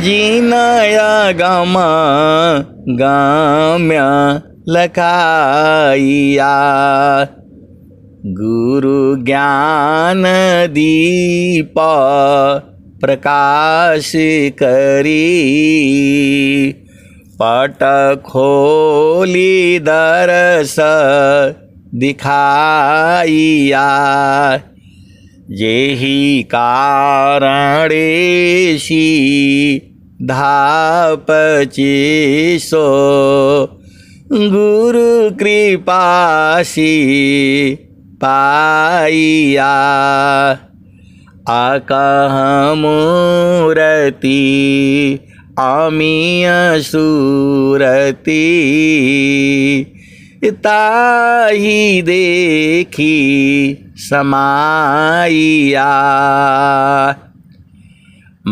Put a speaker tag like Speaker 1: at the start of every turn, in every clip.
Speaker 1: जीनाया gamma गाम्या लखाइया गुरु ज्ञान दीप प्रकाश करी पट खोली दरस दिखाइया जेहि कारणेशी धापची सो गुरु कृपासी पाइया आकह मूरति अमीय सूरति ताही देखी समाइया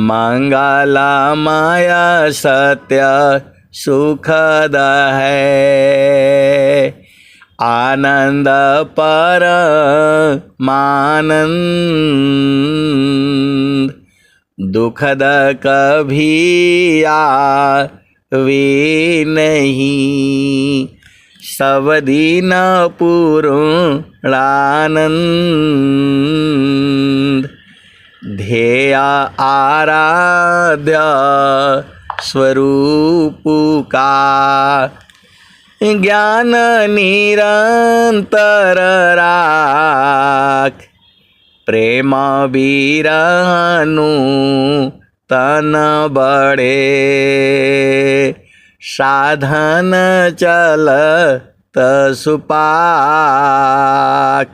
Speaker 1: मंगलमय सत्य सुखद है आनंद परमानंद दुखद कभी आवे नहीं सब दिन पूर्णानंद ध्येय आराध्य स्वरूप का ज्ञान निरंतर राख प्रेम बीरनु तन बड़े साधन चलत सुपाक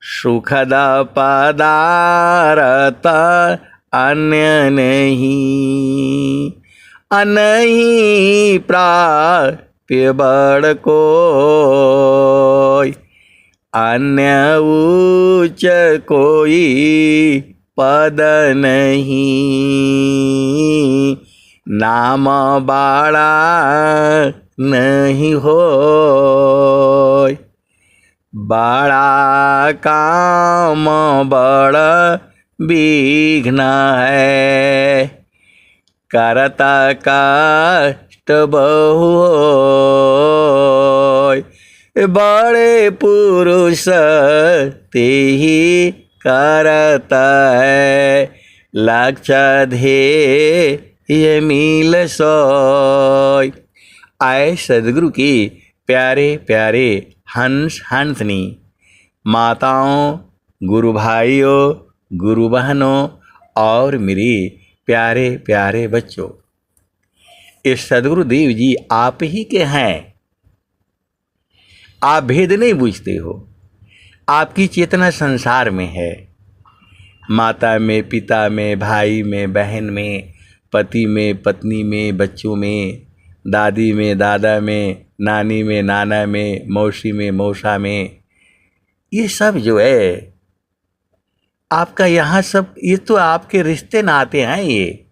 Speaker 1: सुखद पदारत अन्य नहीं अनहीं प्राप्य बड़ कोई अन्य उच्च कोई पद नहीं नाम बाड़ा नहीं हो बड़ा काम बड़ा विघ्न है करता कष्ट बहु बड़े पुरुष ते ही करता है लक्ष्य ध्येय मिल सोय। आए सदगुरु की प्यारे प्यारे हंस हंसनी माताओं गुरु भाइयों गुरु बहनों और मेरी प्यारे प्यारे बच्चों, इस सदगुरुदेव जी आप ही के हैं। आप भेद नहीं बूझते हो, आपकी चेतना संसार में है, माता में पिता में भाई में बहन में पति में पत्नी में बच्चों में दादी में दादा में नानी में नाना में मौसी में मौसा में, ये सब जो है आपका यहाँ सब ये तो आपके रिश्ते नाते हैं। ये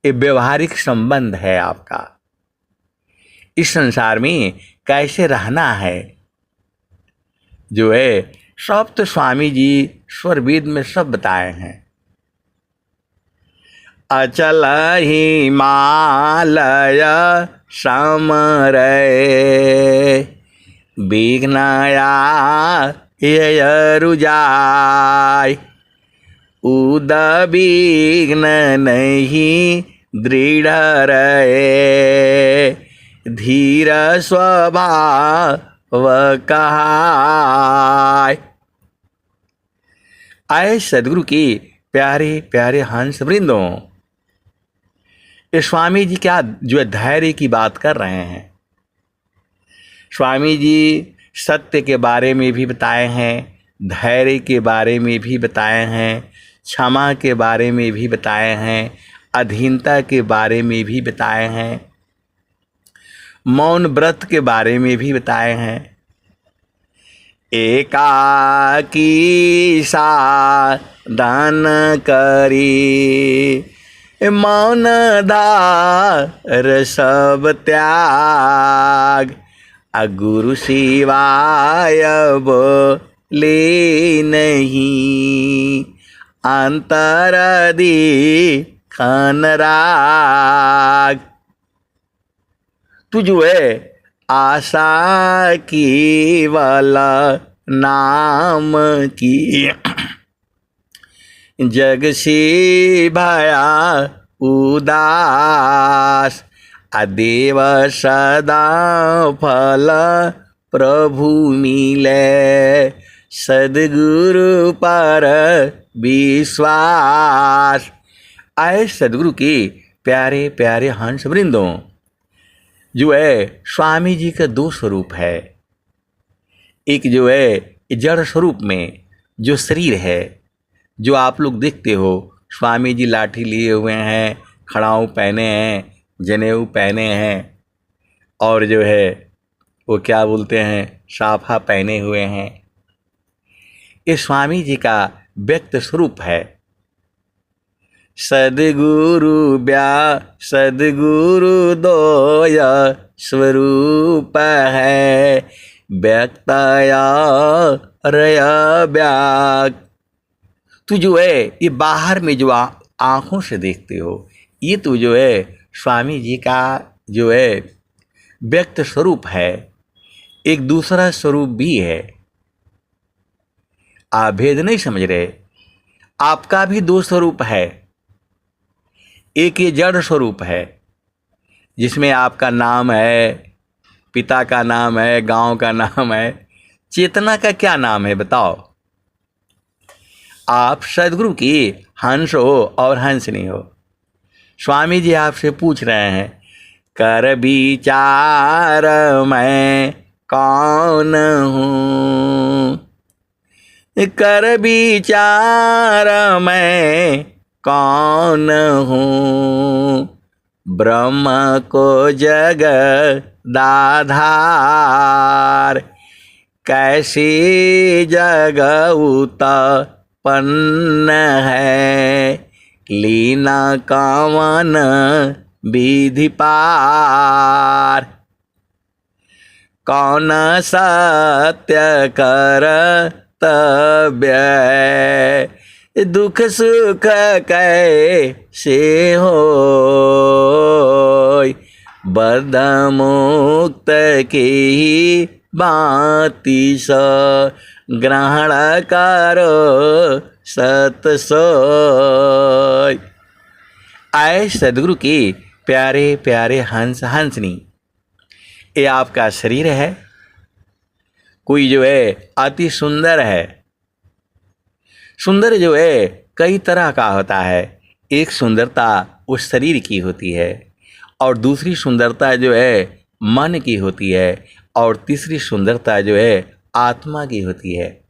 Speaker 1: व्यवहारिक संबंध है आपका। इस संसार में कैसे रहना है जो है सब तो स्वामी जी स्वर वेद में सब बताए हैं। अचल हिमालय समरे विघ्नया रुजाय उद विघ्न नहीं दृढ़ रहे धीर स्वभाव कहाय। आए सदगुरु की प्यारे प्यारे हंस वृंदों, स्वामी जी क्या जो धैर्य की बात कर रहे हैं। स्वामी जी सत्य के बारे में भी बताए हैं, धैर्य के बारे में भी बताए हैं, क्षमा के बारे में भी बताए हैं, अधीनता के बारे में भी बताए हैं, मौन व्रत के बारे में भी बताए हैं। एकाकी साधन करी मौन दार सब त्याग गुरु सिवाय बोले नहीं अंतर दिखन राग। तू जो है आशा केवल नाम की, जग से भया उदास। अदेव सदा फल प्रभु मिले, सदगुरु पर विश्वास। आए सदगुरु के प्यारे प्यारे हंस वृंदों, जो है स्वामी जी का दो स्वरूप है। एक जो है जड़ स्वरूप में जो शरीर है, जो आप लोग देखते हो, स्वामी जी लाठी लिए हुए हैं, खड़ाऊ पहने हैं, जनेऊ पहने हैं, और जो है वो क्या बोलते हैं, साफा पहने हुए हैं। ये स्वामी जी का व्यक्त स्वरूप है। सदगुरु दोय स्वरूप है, व्यक्तया रय व्याक। तू जो है ये बाहर में जो आँखों से देखते हो, ये तो जो है स्वामी जी का जो है व्यक्त स्वरूप है। एक दूसरा स्वरूप भी है। आप भेद नहीं समझ रहे। आपका भी दो स्वरूप है। एक ये जड़ स्वरूप है, जिसमें आपका नाम है, पिता का नाम है, गांव का नाम है। चेतना का क्या नाम है बताओ? आप सदगुरु की हंस हो और हंसनी हो। स्वामी जी आपसे पूछ रहे हैं, कर विचार मैं कौन हूँ, कर विचार मैं कौन हूँ, ब्रह्म को जगदाधार, कैसी जग उत्पन्न है, लीना कवन विधि पार, कौन सत्य कर्तव्य, दुख सुख कैसे होय, बद्ध मुक्त की बाती स ग्रहण करो सत सोय। आए सदगुरु की प्यारे प्यारे हंस हंसनी, ये आपका शरीर है। कोई जो है अति सुंदर है। सुंदर जो है कई तरह का होता है। एक सुंदरता उस शरीर की होती है, और दूसरी सुंदरता जो है मन की होती है, और तीसरी सुंदरता जो है आत्मा की होती है।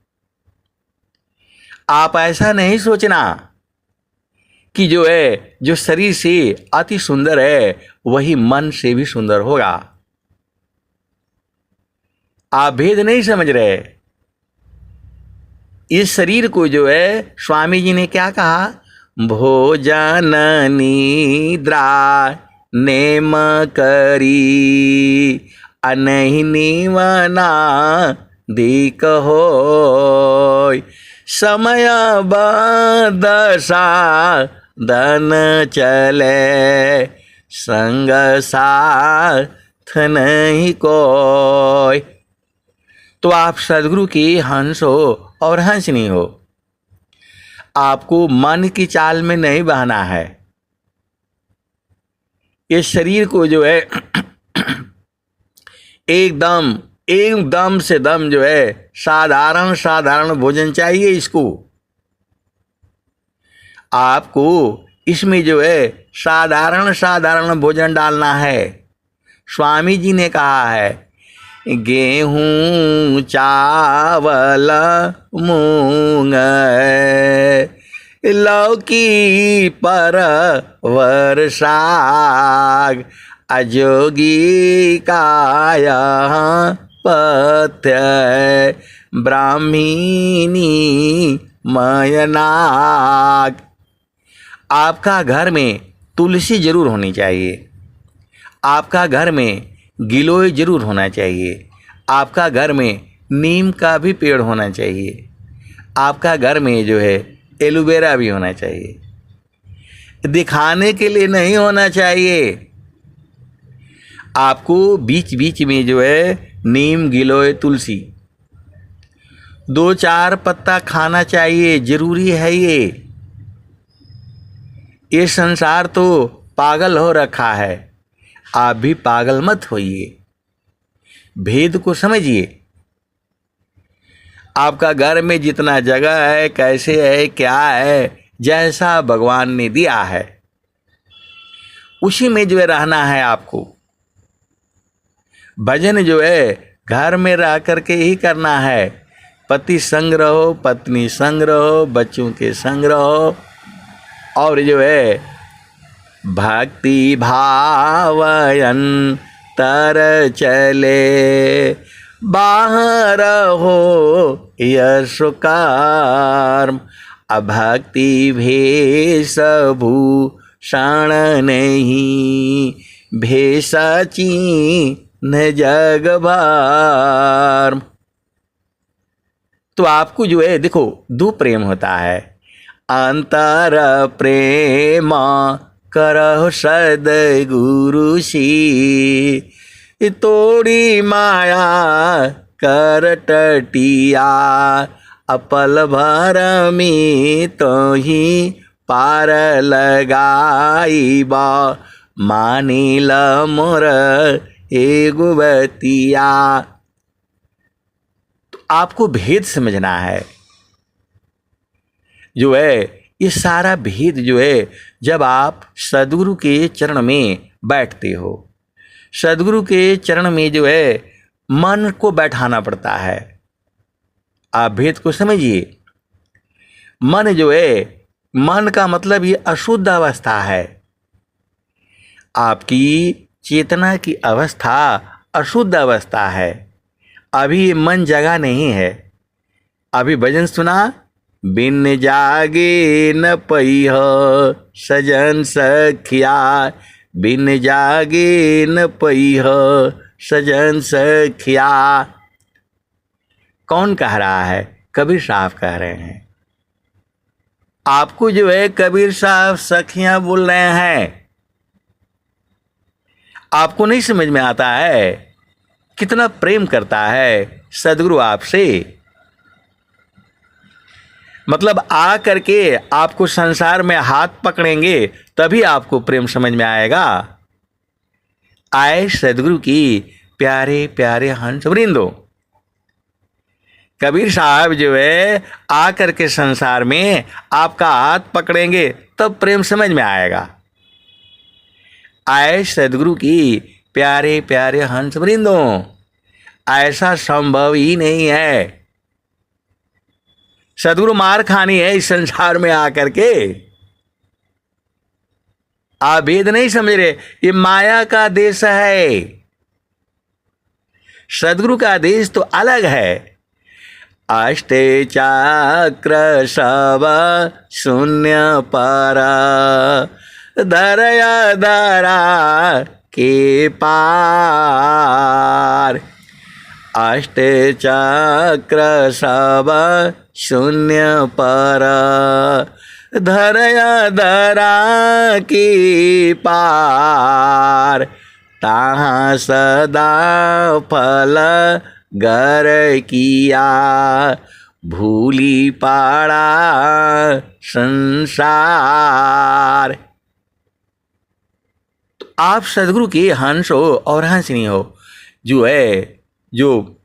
Speaker 1: आप ऐसा नहीं सोचना कि जो है जो शरीर से अति सुंदर है वही मन से भी सुंदर होगा। आप भेद नहीं समझ रहे। इस शरीर को जो है स्वामी जी ने क्या कहा, भोजन निद्रा नेम करी, अनहि निवना दिक होय, समय बदसा धन चले, संग साथ नहीं कोय। तो आप सदगुरु की हंस हो और हंसनी हो। आपको मन की चाल में नहीं बहना है। इस शरीर को जो है एकदम से दम जो है साधारण भोजन चाहिए। इसको आपको इसमें जो है साधारण भोजन डालना है। स्वामी जी ने कहा है, गेहूं चावल मूंग लौकी परवर साग, अजोगी काया पथ्य, ब्राह्मीणी मयनाग। आपका घर में तुलसी जरूर होनी चाहिए। आपका घर में गिलोय जरूर होना चाहिए। आपका घर में नीम का भी पेड़ होना चाहिए। आपका घर में जो है एलोवेरा भी होना चाहिए, दिखाने के लिए नहीं होना चाहिए। आपको बीच बीच में जो है नीम, गिलोय, तुलसी 2-4 पत्ता खाना चाहिए, जरूरी है ये संसार तो पागल हो रखा है, आप भी पागल मत होइए, भेद को समझिए। आपका घर में जितना जगह है, कैसे है, क्या है, जैसा भगवान ने दिया है उसी में जो है रहना है आपको। भजन जो है घर में रह करके ही करना है। पति संग रहो, पत्नी संग रहो, बच्चों के संग रहो, और जो है भक्ति भावयन तर चले, बाहर हो यश कर्म, अभक्ति भेष भूषण नहीं, भेषची न जग भर। तो आपको जो है देखो दो प्रेम होता है, अंतर प्रेम करहु सद्गुरु सी, तोड़ी माया कर टटिया, अपल भर में तो ही पार लगाईबा, मानिल मोर एगो बतिया। तो आपको भेद समझना है। जो है ये सारा भेद जो है जब आप सद्गुरु के चरण में बैठते हो, सद्गुरु के चरण में जो है मन को बैठाना पड़ता है। आप भेद को समझिए। मन जो है, मन का मतलब ये अशुद्ध अवस्था है। आपकी चेतना की अवस्था अशुद्ध अवस्था है, अभी ये मन जगा नहीं है। अभी भजन सुना, बिन जागे न पइह सजन सखिया, बिन जागे न पइह सजन सखिया। कौन कह रहा है? कबीर साहब कह रहे हैं। आपको जो है कबीर साहब सखियां बोल रहे हैं। आपको नहीं समझ में आता है कितना प्रेम करता है सद्गुरु आपसे। मतलब आ करके आपको संसार में हाथ पकड़ेंगे तभी आपको प्रेम समझ में आएगा। आए सद्गुरु की प्यारे प्यारे हंस वृंदो। कबीर साहब जो है आ करके संसार में आपका हाथ पकड़ेंगे तब प्रेम समझ में आएगा। आए सद्गुरु की प्यारे प्यारे हंस वृंदो, ऐसा संभव ही नहीं है। सद्गुरु मार खानी है इस संसार में आकर के। आप भेद नहीं समझ रहे, ये माया का देश है, सद्गुरु का देश तो अलग है। अष्टे चक्र सब शून्य पर, दरया दरा के पार। अष्ट चक्र सब शून्य पर, धरया दरा के पार। ताहाँ सदा फल गर किया, भूली पाड़ा संसार। तो आप सद्गुरु के हंस हो और हंसनी हो। जो है जो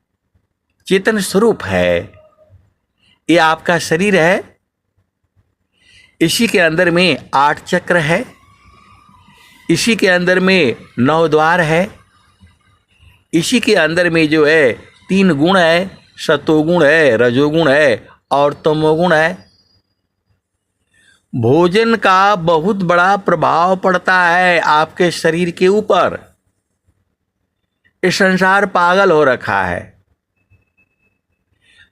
Speaker 1: चेतन स्वरूप है, ये आपका शरीर है, इसी के अंदर में 8 चक्र है, इसी के अंदर में 9 द्वार है, इसी के अंदर में जो है 3 गुण है, सतोगुण है, रजोगुण है और तमोगुण है। भोजन का बहुत बड़ा प्रभाव पड़ता है आपके शरीर के ऊपर। ये संसार पागल हो रखा है।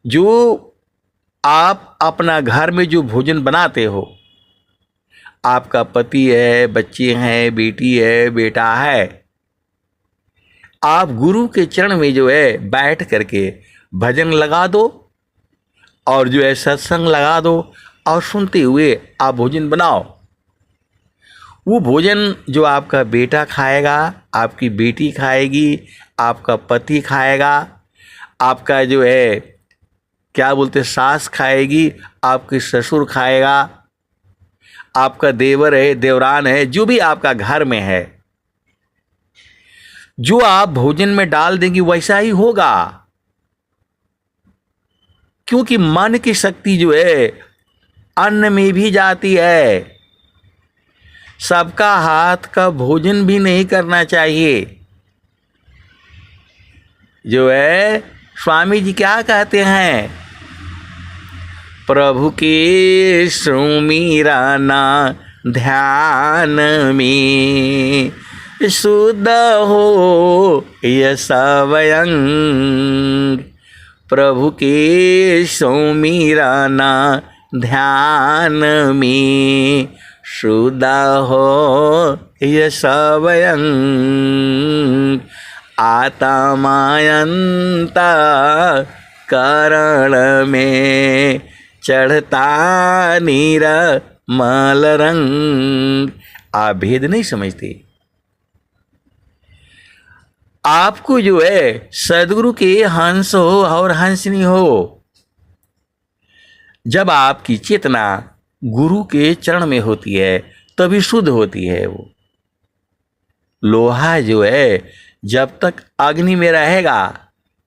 Speaker 1: जो आप अपना घर में जो भोजन बनाते हो, आपका पति है, बच्चे हैं, बेटी है, बेटा है, आप गुरु के चरण में जो है बैठ करके भजन लगा दो और जो है सत्संग लगा दो। और सुनते हुए आप भोजन बनाओ। वो भोजन जो आपका बेटा खाएगा, आपकी बेटी खाएगी, आपका पति खाएगा, आपका जो है क्या बोलते सास खाएगी, आपके ससुर खाएगा, आपका देवर है, देवरान है, जो भी आपका घर में है, जो आप भोजन में डाल देंगी वैसा ही होगा। क्योंकि मन की शक्ति जो है अन्न में भी जाती है। सबका हाथ का भोजन भी नहीं करना चाहिए। जो है स्वामी जी क्या कहते हैं, प्रभु के सुमिरना ध्यान में शुद्ध हो यश स्वयं। प्रभु के सुमिरना ध्यान में शुद्ध हो यश स्वयं। आत्मायंत करण में चढ़ता निर्मल रंग। आप भेद नहीं समझते। आपको जो है सदगुरु के हंस हो और हंसनी हो, जब आपकी चेतना गुरु के चरण में होती है तभी शुद्ध होती है। वो लोहा जो है जब तक अग्नि में रहेगा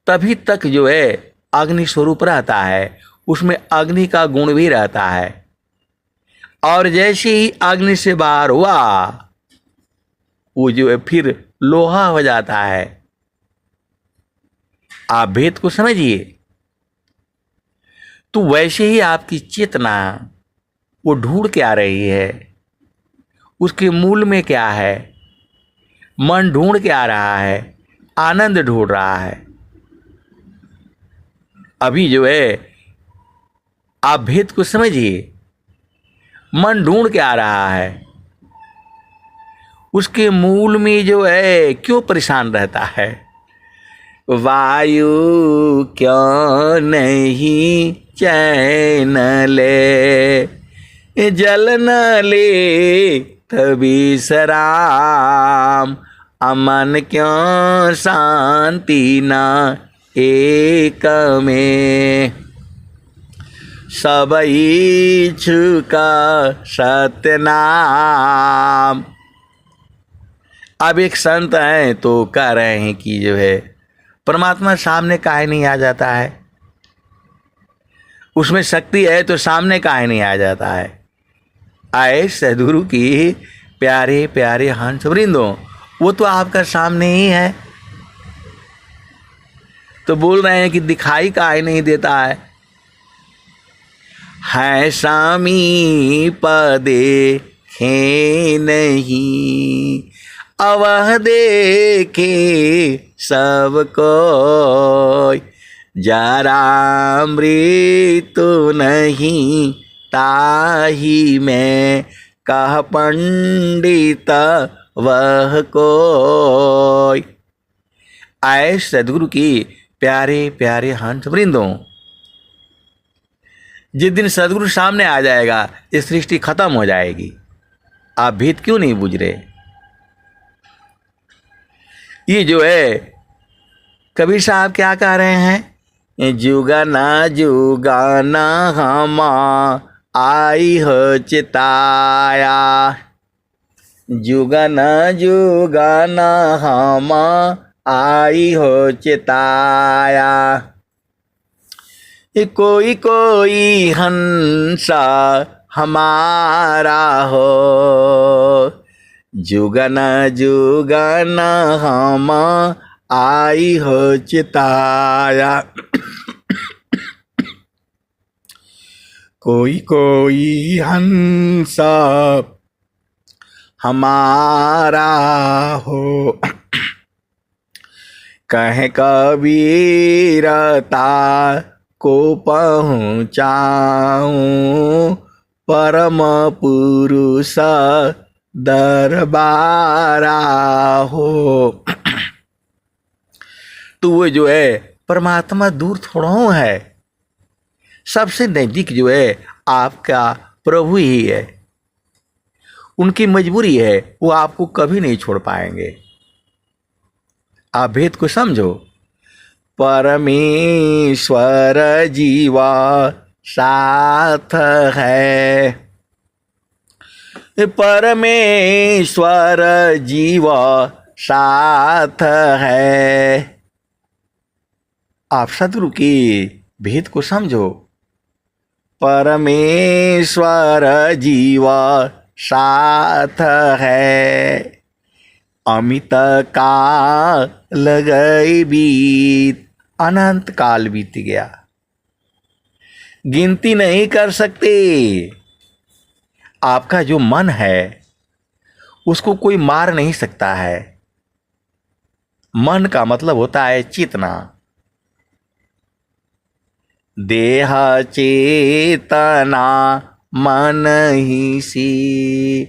Speaker 1: तभी तक जो है अग्नि स्वरूप रहता है, उसमें अग्नि का गुण भी रहता है। और जैसे ही अग्नि से बाहर हुआ वो जो है फिर लोहा हो जाता है। आप भेद को समझिए। तो वैसे ही आपकी चेतना वो ढूंढ के आ रही है, उसके मूल में क्या है। मन ढूंढ के आ रहा है, आनंद ढूंढ रहा है। अभी जो है आप भेद को समझिए। मन ढूंढ के आ रहा है, उसके मूल में जो है क्यों परेशान रहता है। वायु क्यों नहीं चैन ले, जल न ले तभी सराम। अमन क्यों शांति ना एक में, सब इच्छुका सत्यनाम। अब एक संत हैं तो कह रहे हैं कि जो है परमात्मा सामने काहे नहीं आ जाता है, उसमें शक्ति है तो सामने काहे नहीं आ जाता है। आए सदगुरु की प्यारे प्यारे हंस वृंदों, वो तो आपका सामने ही है। तो बोल रहे हैं कि दिखाई काहे नहीं देता है समीप देखे नहीं, अवह देखे सबको। जरा मृत्यु नहीं ताही में, कह पंडित वह कोई। आए सदगुरु की प्यारे प्यारे हंस वृंदों, जिस दिन सदगुरु सामने आ जाएगा ये सृष्टि खत्म हो जाएगी। आप भेद क्यों नहीं बुझ रहे। ये जो है कबीर साहब क्या कह रहे हैं, जुगाना जुगाना हम आई हो चिताया। जुगाना जुगाना हम आई हो चिताया। कोई कोई हंसा हमारा हो, जुगाना जुगाना हम आई हो चिताया। कोई कोई हंसा हमारा हो, कहे कबीरता को पहुँचाऊं, परम पुरुष दरबारा हो। तो वो जो है परमात्मा दूर थोड़ा है, सबसे नजदीक जो है आपका प्रभु ही है। उनकी मजबूरी है, वो आपको कभी नहीं छोड़ पाएंगे। आप भेद को समझो। परमेश्वर जीवा साथ है, परमेश्वर जीवा साथ है। आप सद्गुरु के भेद को समझो। परमेश्वर जीवा साथ है, अमित काल गई बीत, अनंत काल बीत गया, गिनती नहीं कर सकते। आपका जो मन है उसको कोई मार नहीं सकता है। मन का मतलब होता है चेतना। देह चेतना मन ही सी,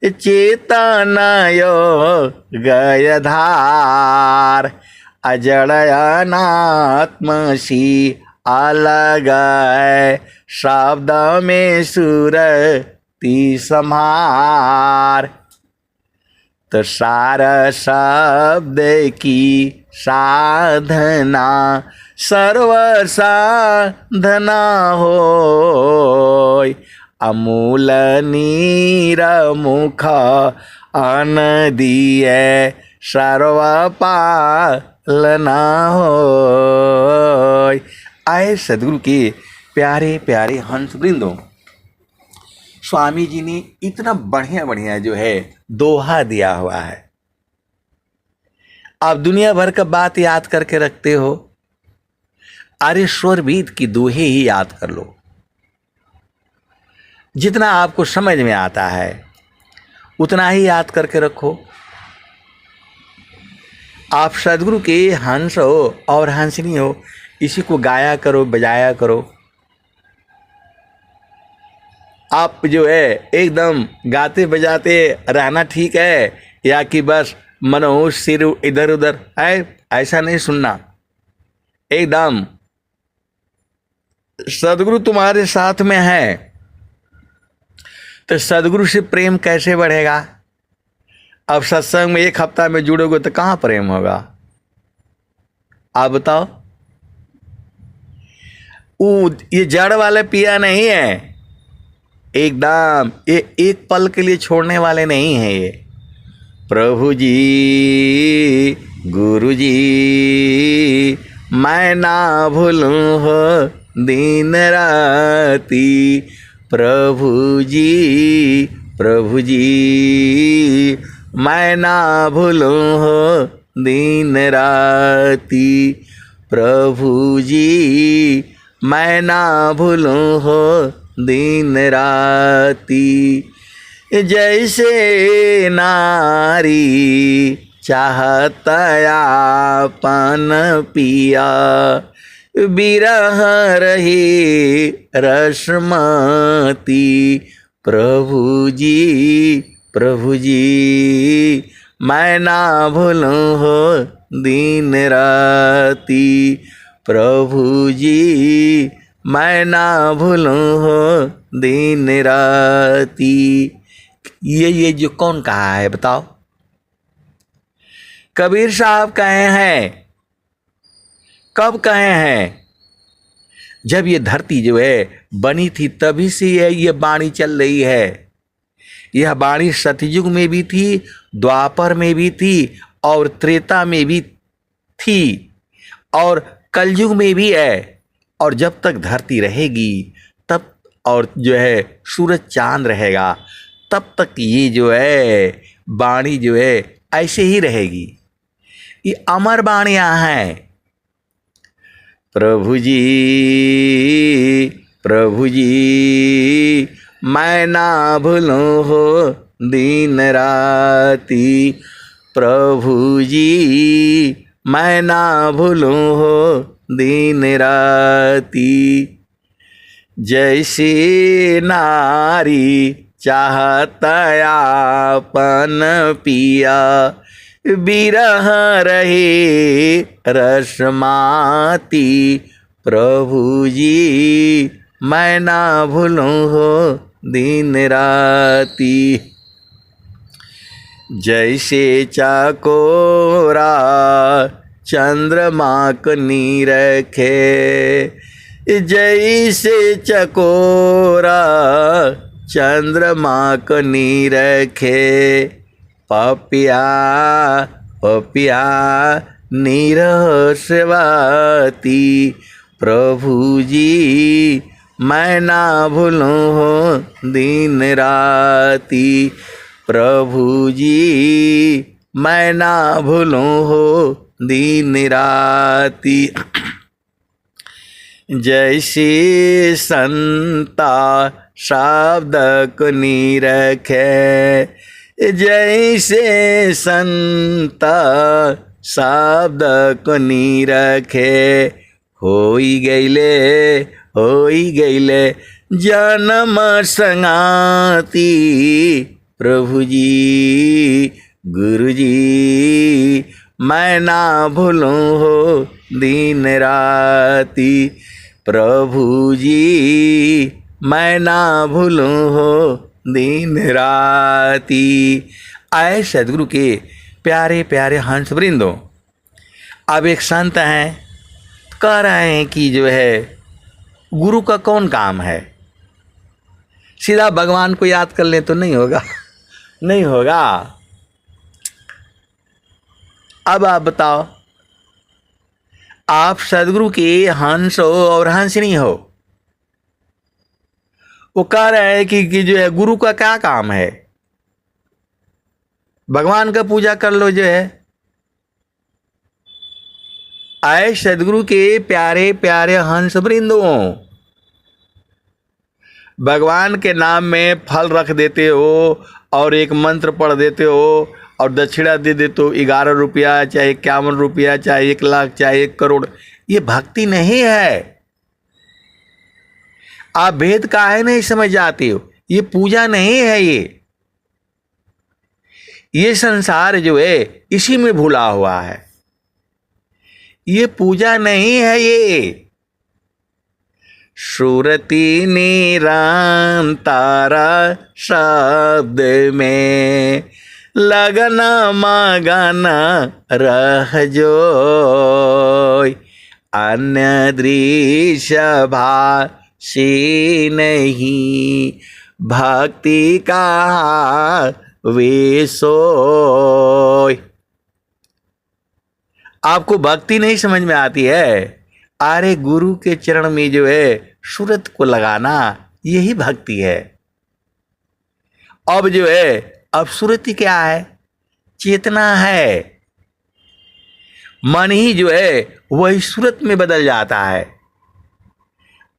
Speaker 1: चेतना गय धार, अजड़ अनात्म सी अलग शब्द में सुरती सम्हार। तो सार शब्द की साधना सर्व साधना होय, अमूल नीर मुख अनदीय सर्व पालना होय। आए सदगुरु के प्यारे प्यारे हंस वृंदों, स्वामी जी ने इतना बढ़िया बढ़िया जो है दोहा दिया हुआ है। आप दुनिया भर का बात याद करके रखते हो, अरे स्वरवीत की दोहे ही याद कर लो। जितना आपको समझ में आता है उतना ही याद करके रखो। आप सदगुरु के हंस हो और हंसनी हो, इसी को गाया करो, बजाया करो। आप जो है एकदम गाते बजाते रहना ठीक है, या कि बस मनोज सिर इधर उधर है, ऐसा नहीं सुनना। एकदम सदगुरु तुम्हारे साथ में है तो सदगुरु से प्रेम कैसे बढ़ेगा? अब सत्संग में एक हफ्ता में जुड़ोगे तो कहाँ प्रेम होगा? आप बताओ। ये जड़ वाले पिया नहीं है, एकदम ये एक पल के लिए छोड़ने वाले नहीं है। ये प्रभु जी गुरु जी मैं ना भूलूं हो दिन राती, प्रभु जी मैं ना भूलूं हो दिन राती, प्रभु जी मैं ना भूलूं हो दिन राती। जैसे नारी चाहता आपन पिया, बिरह रही रसमती, प्रभु जी मैं ना भूलूं हो दिन राती, प्रभु जी मैं ना भूलूं हो दिन राती। ये जो कौन कहा है बताओ? कबीर साहब कहे हैं। कब कहे हैं? जब ये धरती जो है बनी थी तभी से ये वाणी चल रही है। यह वाणी सतयुग में भी थी, द्वापर में भी थी और त्रेता में भी थी और कलयुग में भी है। और जब तक धरती रहेगी तब, और जो है सूरज चांद रहेगा, तब तक ये जो है वाणी जो है ऐसे ही रहेगी। ये अमर वाणियाँ हैं। प्रभु जी मैं ना भूलूं हो दिन राती, प्रभु जी मैं ना भूलूं हो दिन राती। जैसे नारी चाहता आपन पिया, बिरह रहे रसमाती, प्रभु जी मैं ना भूलूं हो दिन राती। जैसे चकोरा चंद्रमा को नीरखे, जैसे चकोरा चंद्रमा को नीरखे, पपिया पपिया नीरसवाती। प्रभु जी मैं ना भूलूं हो दिन राती। प्रभु जी मैं ना भूलूं हो दिन राती। जैसे संता शब्द को निरखे, जैसे संता शब्द को निरखे, होई गईले जन्म संगाती। प्रभु जी गुरु जी मैं ना भूलूं हो दिन राती। प्रभु जी मैं ना भूलूं हो दिन राती। आए सदगुरु के प्यारे प्यारे हंस वृंदों, अब एक संत हैं, कह रहे हैं कि जो है गुरु का कौन काम है, सीधा भगवान को याद कर ले तो नहीं होगा, नहीं होगा। अब आप बताओ, आप सदगुरु के हंस हो और हंसनी हो, वो कह रहे हैं कि जो है गुरु का क्या काम है, भगवान का पूजा कर लो जो है। आए सदगुरु के प्यारे प्यारे हंस वृंदों, भगवान के नाम में फल रख देते हो और एक मंत्र पढ़ देते हो और दक्षिणा दे देते हो, 11 रुपया चाहे 51 रुपया चाहे 1 लाख चाहे 1 करोड़, ये भक्ति नहीं है। आप भेद काहे नहीं समझ जाते हो, ये पूजा नहीं है। ये संसार जो है इसी में भूला हुआ है, ये पूजा नहीं है। ये सुरती निरंतर शब्द में लगना मगना रह जो, अन्य दृश्य भाषी नहीं भक्ति का वे सोय। आपको भक्ति नहीं समझ में आती है, अरे गुरु के चरण में जो है सूरत को लगाना, यही भक्ति है। अब जो है अब सुरति क्या है, चेतना है। मन ही जो है वही सूरत में बदल जाता है।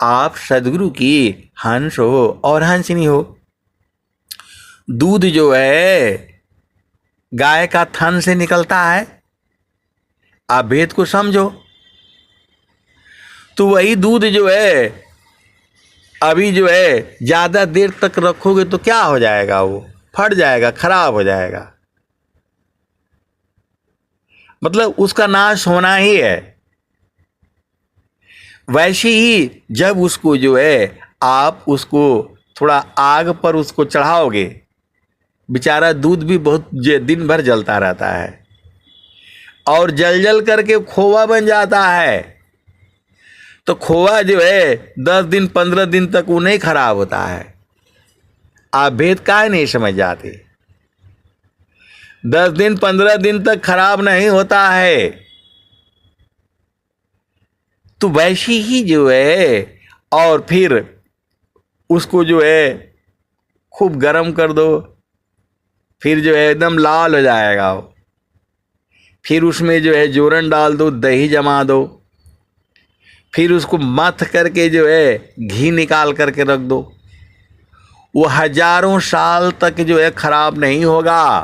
Speaker 1: आप सदगुरु की हंस हो और हंसनी हो। दूध जो है गाय का थन से निकलता है, आप भेद को समझो। तो वही दूध जो है अभी जो है ज्यादा देर तक रखोगे तो क्या हो जाएगा, वो फट जाएगा, खराब हो जाएगा, मतलब उसका नाश होना ही है। वैसे ही जब उसको जो है आप उसको थोड़ा आग पर उसको चढ़ाओगे, बेचारा दूध भी बहुत दिन भर जलता रहता है और जल जल करके खोवा बन जाता है। तो खोवा जो है 10 दिन 15 दिन तक वो नहीं खराब होता है। आप भेद काहे नहीं समझ जाते, 10 दिन 15 दिन तक खराब नहीं होता है। तो वैसी ही जो है और फिर उसको जो है खूब गर्म कर दो, फिर जो है एकदम लाल हो जाएगा वो। फिर उसमें जो है जोरन डाल दो, दही जमा दो, फिर उसको मथ करके जो है घी निकाल करके रख दो। वो हजारों साल तक जो है खराब नहीं होगा।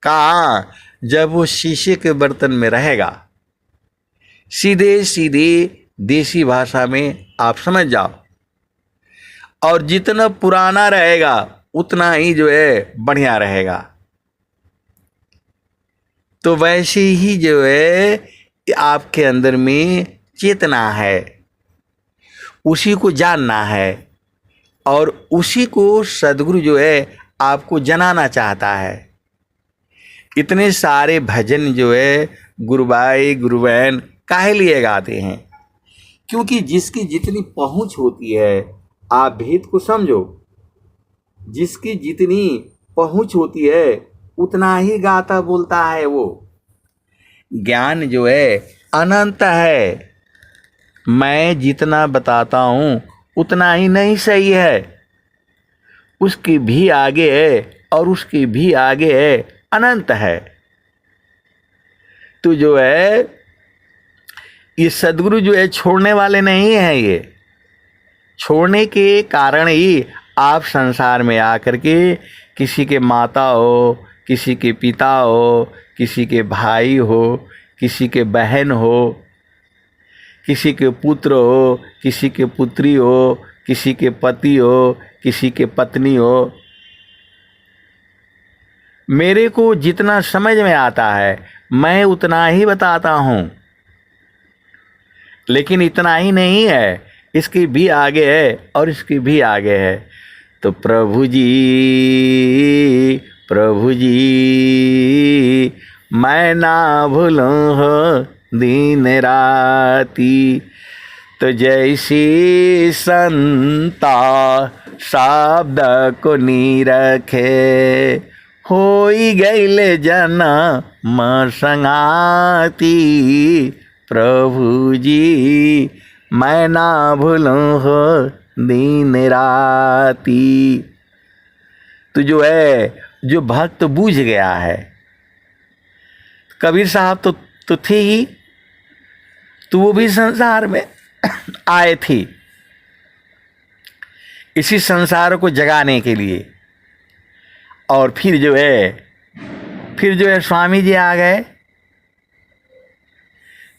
Speaker 1: कहाँ, जब वो शीशे के बर्तन में रहेगा। सीधे सीधे देसी भाषा में आप समझ जाओ। और जितना पुराना रहेगा उतना ही जो है बढ़िया रहेगा। तो वैसे ही जो है आपके अंदर में चेतना है, उसी को जानना है और उसी को सदगुरु जो है आपको जनाना चाहता है। इतने सारे भजन जो है गुरुभाई गुरुबहन काहे लिए गाते हैं? क्योंकि जिसकी जितनी पहुंच होती है, आप भेद को समझो, जिसकी जितनी पहुंच होती है उतना ही गाता बोलता है वो। ज्ञान जो है अनंत है, मैं जितना बताता हूँ उतना ही नहीं सही है, उसके भी आगे है और उसके भी आगे है, अनंत है। तो जो है ये सदगुरु जो है छोड़ने वाले नहीं है, ये छोड़ने के कारण ही आप संसार में आकर के किसी के माता हो, किसी के पिता हो, किसी के भाई हो, किसी के बहन हो, किसी के पुत्र हो, किसी के पुत्री हो, किसी के पति हो, किसी के पत्नी हो। मेरे को जितना समझ में आता है मैं उतना ही बताता हूँ, लेकिन इतना ही नहीं है, इसके भी आगे है और इसके भी आगे है। तो प्रभु जी मैं ना भूलूं हो दिन राती, तो जैसी संता शब्द को नी रखे, होई गईले जन्म संगाती। प्रभु जी मैं ना भूलूं हो दिन राती। तो जो है जो भक्त बूझ गया है, कबीर साहब तो थे ही, तो वो भी संसार में आए थे इसी संसार को जगाने के लिए। और फिर जो है स्वामी जी आ गए,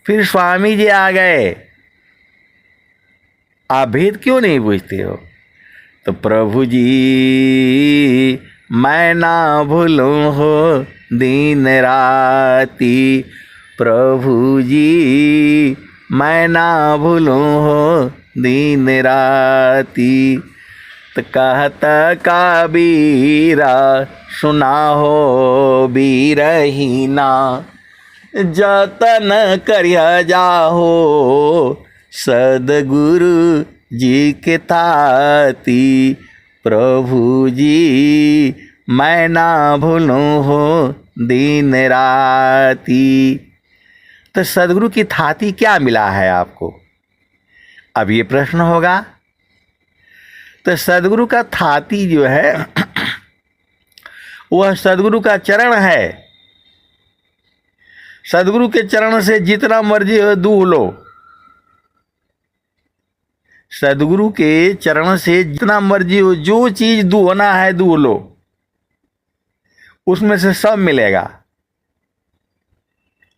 Speaker 1: फिर स्वामी जी आ गए। आप भेद क्यों नहीं पूछते हो? तो प्रभु जी मैं ना भूलूं हो दिन राती, प्रभु जी मैं ना भूलूं हो दिन राती। तो कहता कबीरा सुना हो बीरहीना, जतन करिया जाहो सदगुरु जी के ताती। प्रभु जी मैं ना भूलूं हो दिन राती। तो सदगुरु की थाती क्या मिला है आपको? अब ये प्रश्न होगा। तो सदगुरु का थाती जो है वह सदगुरु का चरण है। सदगुरु के चरण से जितना मर्जी हो दूह लो, सदगुरु के चरण से जितना मर्जी हो, जो चीज दूहना है दूह लो, उसमें से सब मिलेगा।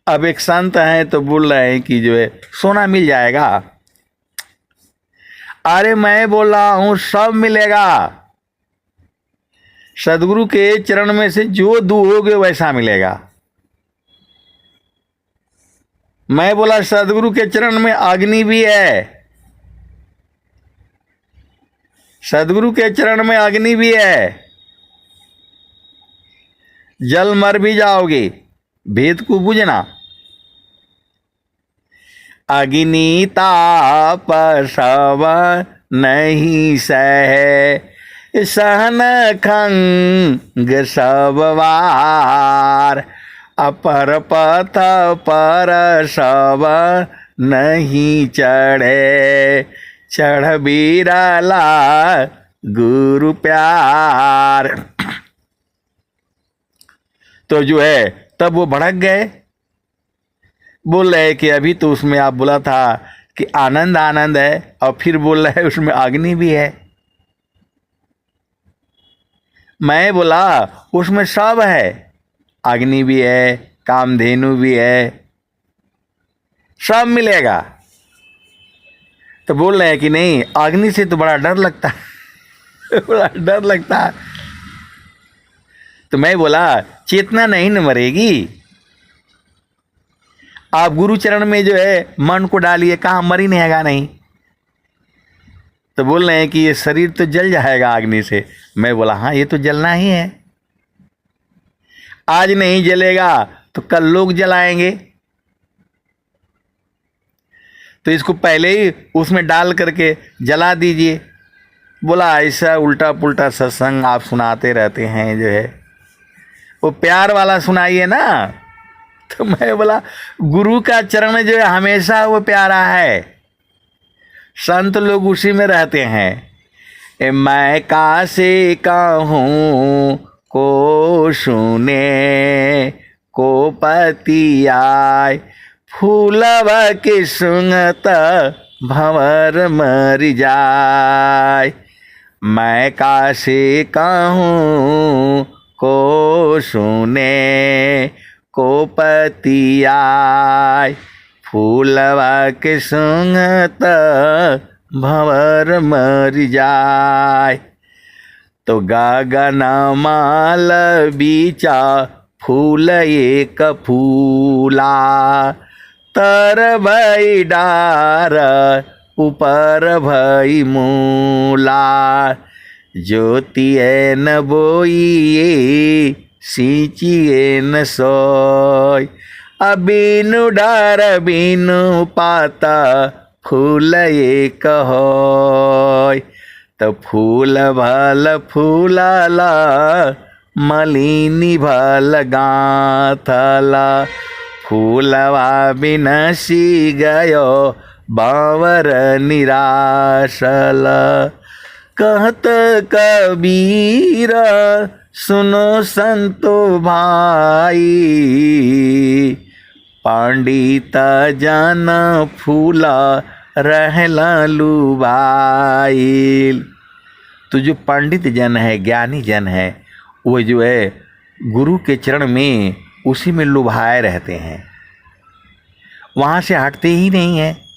Speaker 1: अब एक संत हैं तो बोल रहे हैं कि जो है सोना मिल जाएगा। अरे मैं बोल रहा हूं सब मिलेगा। सदगुरु के चरण में से जो दूहोगे वैसा मिलेगा। मैं बोला सदगुरु के चरण में अग्नि भी है, सदगुरु के चरण में अग्नि भी है, जल मर भी जाओगे, भेद को बुझना। अग्नि ताप सब नहीं सहे, सहन खंग सब वार, अपर पथ पर सब नहीं चढ़े, चढ़ बिरला गुरु प्यार। तो जो है तब वो भड़क गए, बोल रहे कि अभी तो उसमें आप बोला था कि आनंद आनंद है, और फिर बोल रहे उसमें अग्नि भी है। मैं बोला उसमें सब है, अग्नि भी है, कामधेनु भी है, सब मिलेगा। तो बोल रहे हैं कि नहीं अग्नि से तो बड़ा डर लगता है बड़ा डर लगता है। तो मैं बोला चेतना नहीं न मरेगी। आप गुरु चरण में जो है मन को डालिए, कहाँ मरी नहीं हैगा नहीं। तो बोल रहे हैं कि ये शरीर तो जल जाएगा अग्नि से। मैं बोला हाँ ये तो जलना ही है, आज नहीं जलेगा तो कल लोग जलाएंगे, तो इसको पहले ही उसमें डाल करके जला दीजिए। बोला ऐसा उल्टा पुल्टा सत्संग आप सुनाते रहते हैं, जो है वो प्यार वाला सुनाइए ना। तो मैं बोला गुरु का चरण जो है हमेशा वो प्यारा है, संत लोग उसी में रहते हैं। मैं कासे कहूँ को सुने को पति आय, फूलवा के सुंगत भंवर मर जाय। मैं कासे कहूँ को सुने को पति आय, फूलवा के सुंगत भंवर मर जाय। तो गगन माल बीचा फूल एक फूला, तर भई डार ऊपर भई मूला। ज्योतिए न बोइए सींचिए न सोय, अबीनु डार बीनु पाता फूल एक होय। तो फूल भल फूलाला मलिनी भल गाथला, फूलवा बिनसी गयो बावर निराशल। कहत कबीर सुनो संतो भाई, पंडित जन फूला रहला लुभाइल। तो जो पंडित जन है, ज्ञानी जन है, वो जो है गुरु के चरण में उसी में लुभाए रहते हैं, वहाँ से हटते ही नहीं है।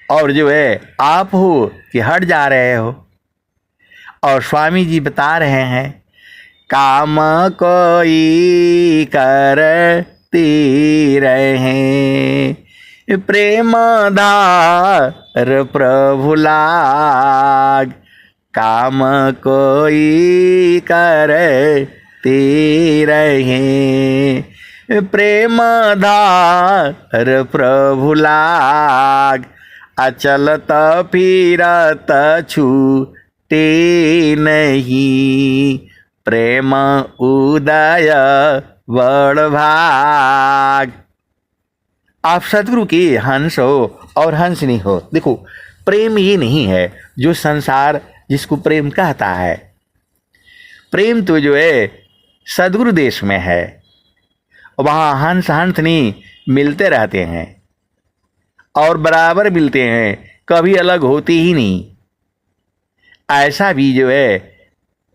Speaker 1: और जो है आप हो कि हट जा रहे हो। और स्वामी जी बता रहे हैं काम कोई करती रहे, प्रेम धार प्रभु लाग। काम कोई करती रहे, प्रेम धार प्रभु लाग। अचलत फिरत छूटे नहीं, प्रेम उदय बड़ भाग। आप सदगुरु के हंस हो और हंसनी हो। देखो प्रेम ये नहीं है जो संसार जिसको प्रेम कहता है। प्रेम तो जो है सदगुरु देश में है, वहाँ हंस हंसनी मिलते रहते हैं और बराबर मिलते हैं, कभी अलग होते ही नहीं। ऐसा भी जो है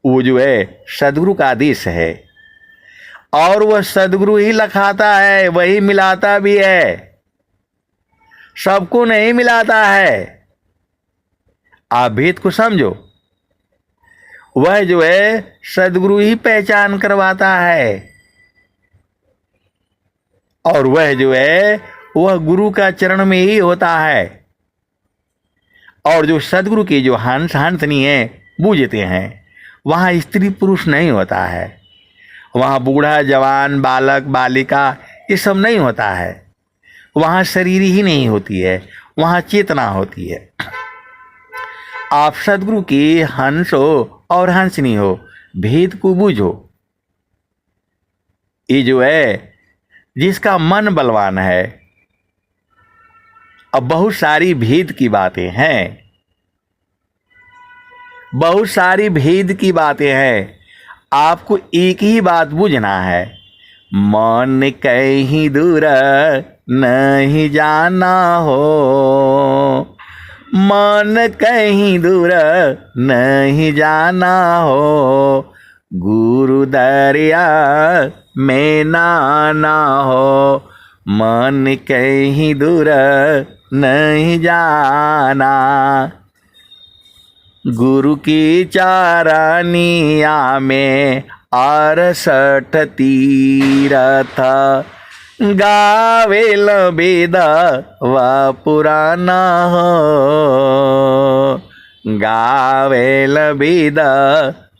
Speaker 1: वो जो है सदगुरु का आदेश है, और वह सदगुरु ही लखाता है, वही मिलाता भी है, सबको नहीं मिलाता है। आप भेद को समझो, वह जो है सदगुरु ही पहचान करवाता है, और वह जो है वह गुरु का चरण में ही होता है। और जो सदगुरु के जो हंस हंसनी है बूझते हैं, वहाँ स्त्री पुरुष नहीं होता है, वहाँ बूढ़ा जवान बालक बालिका ये सब नहीं होता है, वहाँ शरीर ही नहीं होती है, वहाँ चेतना होती है। आप सदगुरु के हंस हो और हंसनी हो, भेद को बूझो। ये जो है जिसका मन बलवान है, अब बहुत सारी भेद की बातें हैं, बहुत सारी भेद की बातें हैं। आपको एक ही बात बुझना है, मन कहीं दूर नहीं जाना हो, मन कहीं दूर नहीं जाना हो, गुरु दरिया में नाना हो, मन कहीं दूर नहीं जाना। गुरु की चारनिया में 68 तीरथ, गावेल वेद वा पुराण हो, गावेल वेद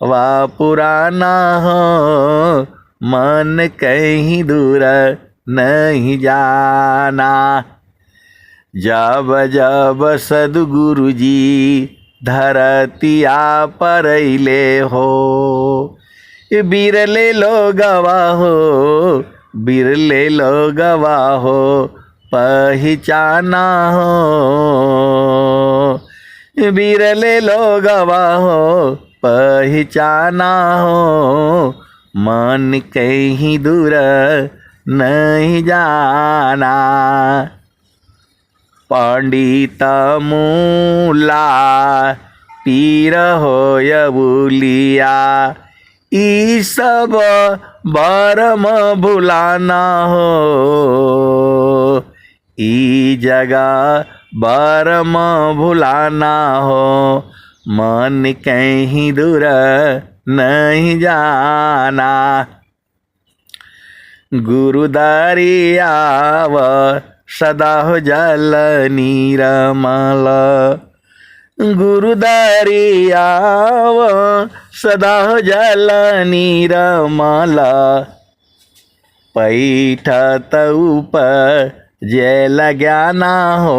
Speaker 1: वा पुराण हो, मन कहीं दूर नहीं जाना। जब जब सद्गुरु जी धरतिया पर अइले हो, बिरले लोगवा हो, बिरले लोगवा हो पहचाना हो, बिरले लोगवा हो पहचाना हो, मन कहीं दूर नहीं जाना। पंडित मूला पीर होय बुलिया, ई सब बरम भुलाना हो, ई जगह बरम भुलाना हो, मन कहीं दूर नहीं जाना। गुरु दरियाव सदा हो जल नीरमल, गुरु दरियाव सदा हो जल नीरमल, पैठत ऊपर जल ज्ञाना हो,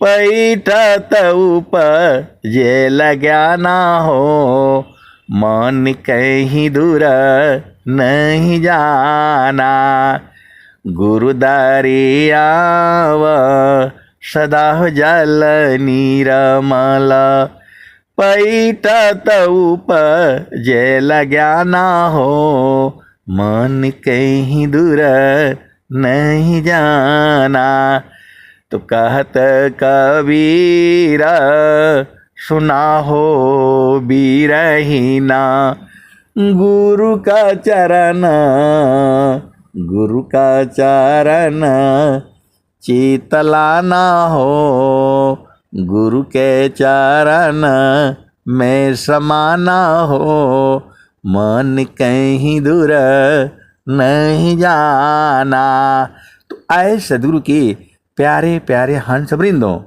Speaker 1: पैठत ऊपर जल ज्ञाना हो, मन कहीं दूर नहीं जाना। गुरु दरियाव सदा हो जल नीरमल, पैठत ऊपर जल ज्ञाना हो, मन कहीं दूर नहीं जाना। तो कहत कबीर सुना हो बीरहीना, गुरु का चरण, गुरु का चरण चितलाना हो, गुरु के चरण में समाना हो, मन कहीं दूर नहीं जाना। तो आए सदगुरु के प्यारे प्यारे हंस वृंदों,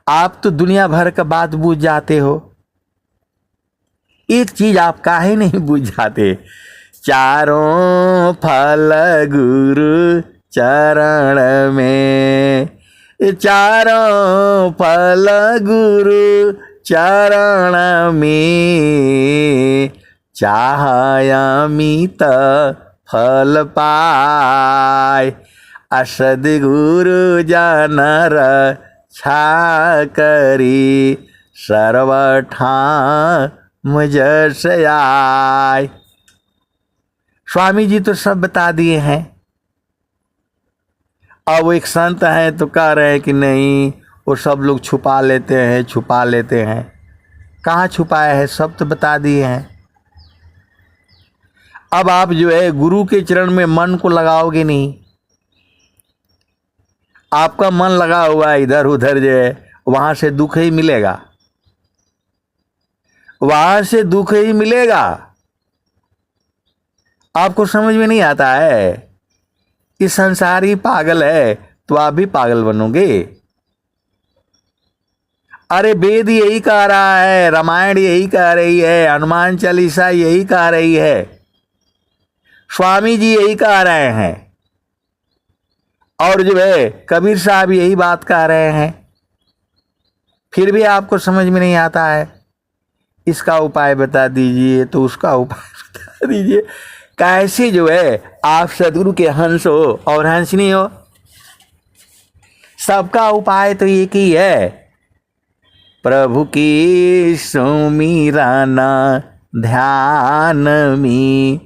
Speaker 1: आप तो दुनिया भर का बात बूझ जाते हो, एक चीज आप काहे नहीं बूझ जाते? चारों फल गुरु चरण में, चारों फल गुरु चरण में, चाह अमित फल पाए, सद्गुरु जन रक्षा करी, सर्वठाम जस आए। स्वामी जी तो सब बता दिए हैं। अब एक संत हैं तो कह रहे हैं कि नहीं, वो सब लोग छुपा लेते हैं, छुपा लेते हैं। कहाँ छुपाए हैं? सब तो बता दिए हैं। अब आप जो है गुरु के चरण में मन को लगाओगे नहीं, आपका मन लगा हुआ है इधर उधर, जो है वहां से दुख ही मिलेगा, वहां से दुख ही मिलेगा। आपको समझ में नहीं आता है? इस संसार ही पागल है तो आप भी पागल बनोगे। अरे वेद यही कह रहा है, रामायण यही कह रही है, हनुमान चालीसा यही कह रही है, स्वामी जी यही कह रहे हैं, और जो है कबीर साहब यही बात कह रहे हैं, फिर भी आपको समझ में नहीं आता है। इसका उपाय बता दीजिए, तो उसका उपाय बता दीजिए। कैसे जो है आप सदगुरु के हंस हो और हंसनी हो? सबका उपाय तो एक ही है, प्रभु की सुमिरना ध्यान में,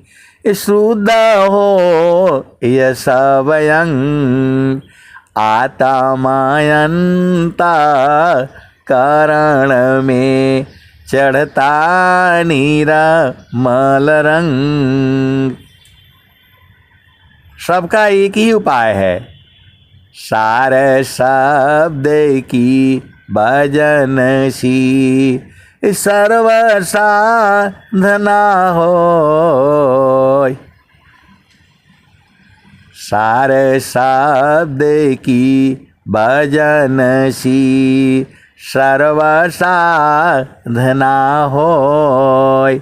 Speaker 1: शुद्ध हो यश स्वयं, आत्मायंता करण में, चढ़ता नीरमल रंग। सबका एक ही उपाय है, सारे शब्द की भजन सी, सर्व साधना हो। सार शब्द की भजन सी सर्व साधना होय।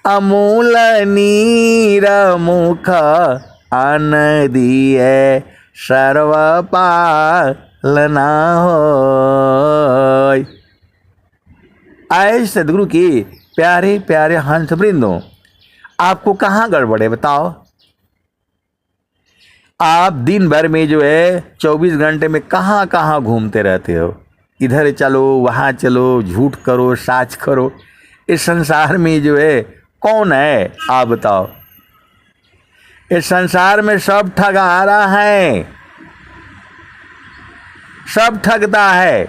Speaker 1: अमूल नीर मुख अनदिए सर्व पालना होय। आए सदगुरु के प्यारे प्यारे हंस वृंदों, आपको कहाँ गड़बड़ है बताओ? आप दिन भर में जो है 24 घंटे में कहाँ कहाँ घूमते रहते हो। इधर चलो वहाँ चलो, झूठ करो साच करो। इस संसार में जो है कौन है आप बताओ? इस संसार में सब ठगारा है, सब ठगता है।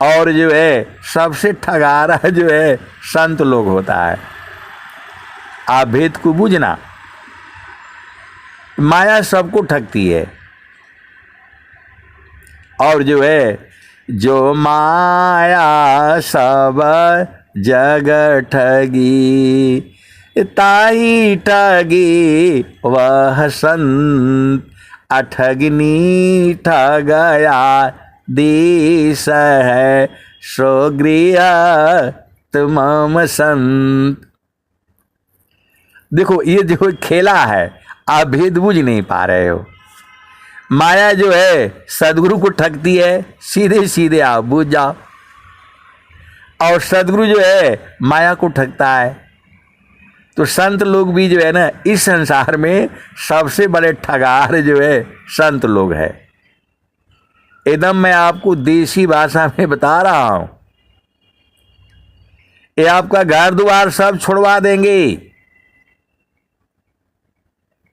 Speaker 1: और जो है सबसे ठगारा जो है संत लोग होता है। आप भेद को बूझना, माया सबको ठगती है। और जो है जो माया सब जग ठगी, ताई ठगी वह संत, अठगनी ठगया देश है, सो गृह तमाम संत। देखो ये जो खेला है, आप भेद बूझ नहीं पा रहे हो। माया जो है सदगुरु को ठगती है, सीधे सीधे आप बूझ जाओ। और सदगुरु जो है माया को ठगता है। तो संत लोग भी जो है ना, इस संसार में सबसे बड़े ठगार जो है संत लोग है। एकदम मैं आपको देसी भाषा में बता रहा हूं। ये आपका घर द्वार सब छुड़वा देंगे,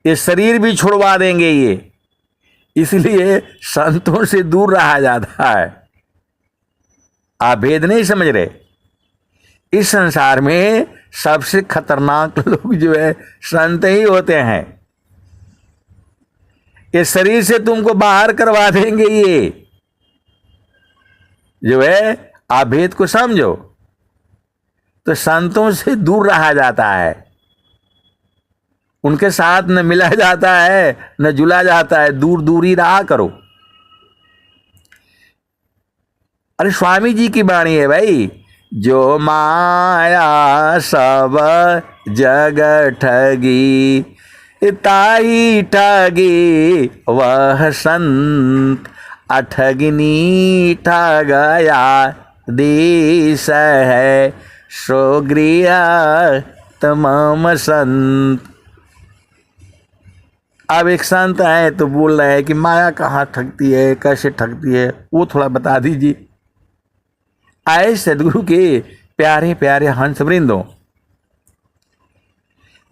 Speaker 1: ये शरीर भी छुड़वा देंगे ये। इसलिए संतों से दूर रहा जाता है। आप भेद नहीं समझ रहे। इस संसार में सबसे खतरनाक लोग जो है संत ही होते हैं। ये शरीर से तुमको बाहर करवा देंगे ये जो है। आप भेद को समझो। तो संतों से दूर रहा जाता है, उनके साथ न मिला जाता है न जुला जाता है, दूर दूर ही रहा करो। अरे स्वामी जी की वाणी है भाई, जो माया सब जग ठगी, ताई ठगी वह संत, अठगनी ठगया देश है, सो गृह तमाम संत। अब एक संत है तो बोल रहे हैं कि माया कहाँ ठगती है, कैसे ठगती है, वो थोड़ा बता दीजिए। आए सदगुरु के प्यारे प्यारे हंस वृंदों,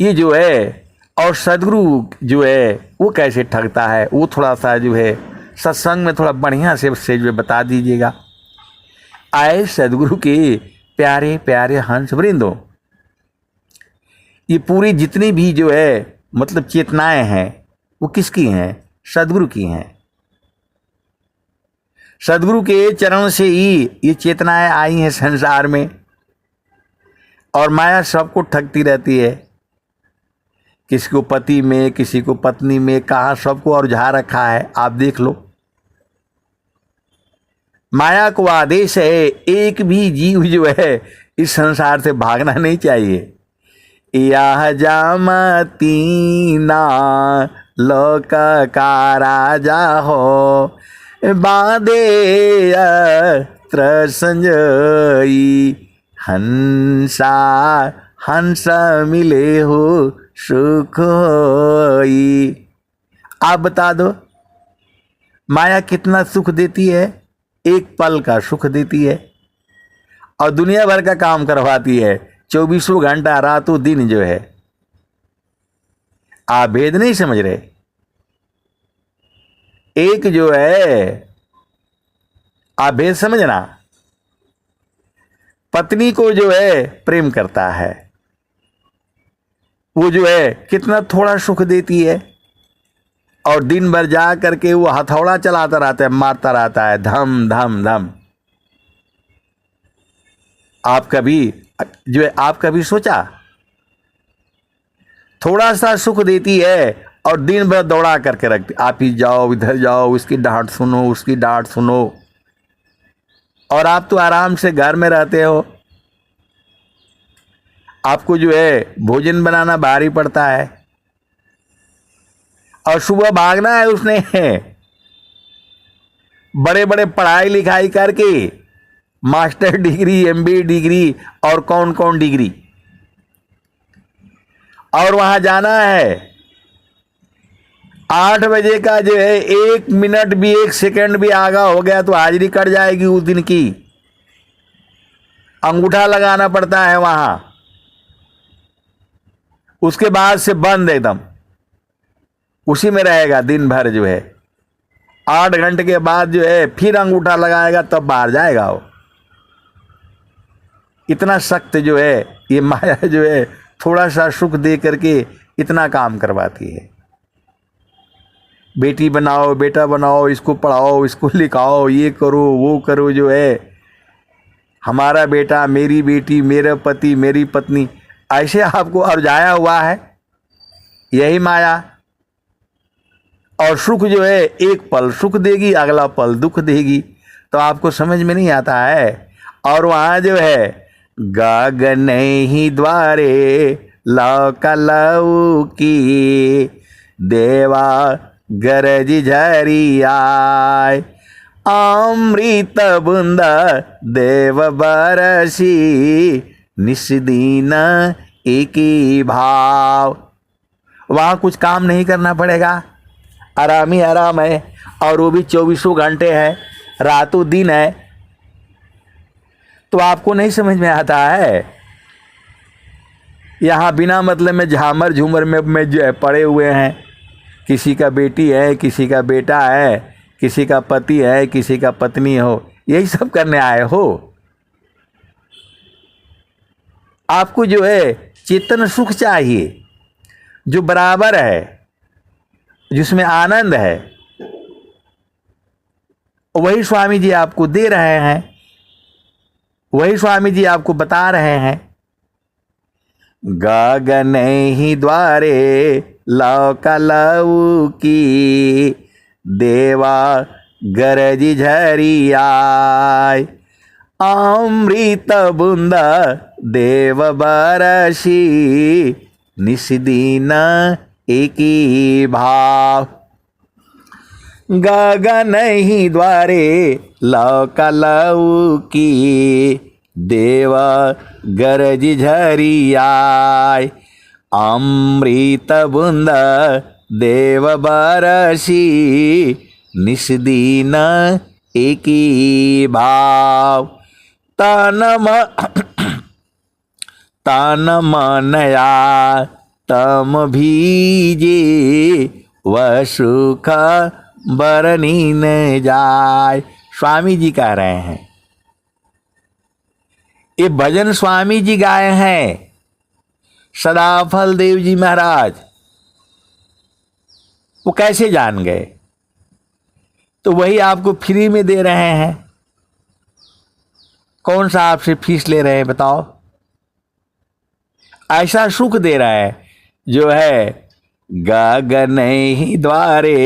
Speaker 1: ये जो है और सदगुरु जो है वो कैसे ठगता है, वो थोड़ा सा जो है सत्संग में थोड़ा बढ़िया से जो बता दीजिएगा। आए सदगुरु के प्यारे प्यारे हंस वृंदों, ये पूरी जितनी भी जो है मतलब चेतनाएं हैं वो किसकी हैं? सदगुरु की हैं। सदगुरु के चरण से ही ये चेतनाएं आई हैं संसार में। और माया सबको ठगती रहती है, किसी को पति में, किसी को पत्नी में, कहाँ सबको और उलझा रखा है। आप देख लो, माया को आदेश है एक भी जीव जो है इस संसार से भागना नहीं चाहिए। यह जामतीना लोक का राजा हो, बांधे अत्र संजई, हंसा हंस मिले हो सुख होई। आप बता दो माया कितना सुख देती है? एक पल का सुख देती है और दुनिया भर का काम करवाती है, 24 घंटा रातों दिन जो है। आप भेद नहीं समझ रहे। एक जो है आप भेद समझना, पत्नी को जो है प्रेम करता है, वो जो है कितना थोड़ा सुख देती है और दिन भर जा करके वो हथौड़ा चलाता रहता है, मारता रहता है, धम धम धम। आप कभी जो है आप कभी सोचा? थोड़ा सा सुख देती है और दिन भर दौड़ा करके रखते, आप ही जाओ इधर जाओ, उसकी डांट सुनो उसकी डांट सुनो, और आप तो आराम से घर में रहते हो। आपको जो है भोजन बनाना भारी पड़ता है, और सुबह भागना है उसने बड़े बड़े पढ़ाई लिखाई करके, मास्टर डिग्री एमबीए डिग्री और कौन कौन डिग्री, और वहां जाना है 8 बजे का जो है 1 मिनट भी 1 सेकंड भी आगा हो गया तो हाजिरी कट जाएगी उस दिन की। अंगूठा लगाना पड़ता है वहां, उसके बाद से बंद एकदम, उसी में रहेगा दिन भर जो है। 8 घंटे के बाद जो है फिर अंगूठा लगाएगा तब बाहर जाएगा वो। इतना सख्त जो है ये माया जो है, थोड़ा सा सुख दे करके इतना काम करवाती है। बेटी बनाओ बेटा बनाओ, इसको पढ़ाओ इसको लिखाओ, ये करो वो करो जो है, हमारा बेटा मेरी बेटी मेरा पति मेरी पत्नी, ऐसे आपको अर्जाया हुआ है यही माया। और सुख जो है एक पल सुख देगी अगला पल दुख देगी, तो आपको समझ में नहीं आता है। और वहाँ जो है गगन ही द्वारे लौका लौकी, देवा गरज झरी आय, अमृत बूंद देव बरसी, निस्दीन एक ही भाव। वहाँ कुछ काम नहीं करना पड़ेगा, आराम ही आराम है, और वो भी 24 घंटे है, रातों दिन है। तो आपको नहीं समझ में आता है, यहाँ बिना मतलब में झामर झूमर में जो है पड़े हुए हैं। किसी का बेटी है किसी का बेटा है, किसी का पति है किसी का पत्नी हो, यही सब करने आए हो। आपको जो है चेतन सुख चाहिए जो बराबर है, जिसमें आनंद है, वही स्वामी जी आपको दे रहे हैं, वही स्वामी जी आपको बता रहे हैं। गगन ही द्वारे लौका लौकी, देवा गरज झरी आय, अमृत बूंद देव बरसी, निस्दीन एक ही भाव। गगन ही द्वारे लौका लौकी, देवा गरज झरी आय, अमृत बूंद देव बरसी, निस्दीन एक ही भाव। तन मनया तम भीजे, वह सुख बरनी न जाय। स्वामी जी कह रहे हैं, ये भजन स्वामी जी गाए हैं, सदाफल देव जी महाराज। वो कैसे जान गए? तो वही आपको फ्री में दे रहे हैं। कौन सा आपसे फीस ले रहे हैं बताओ? ऐसा सुख दे रहा है जो है गगन ही द्वारे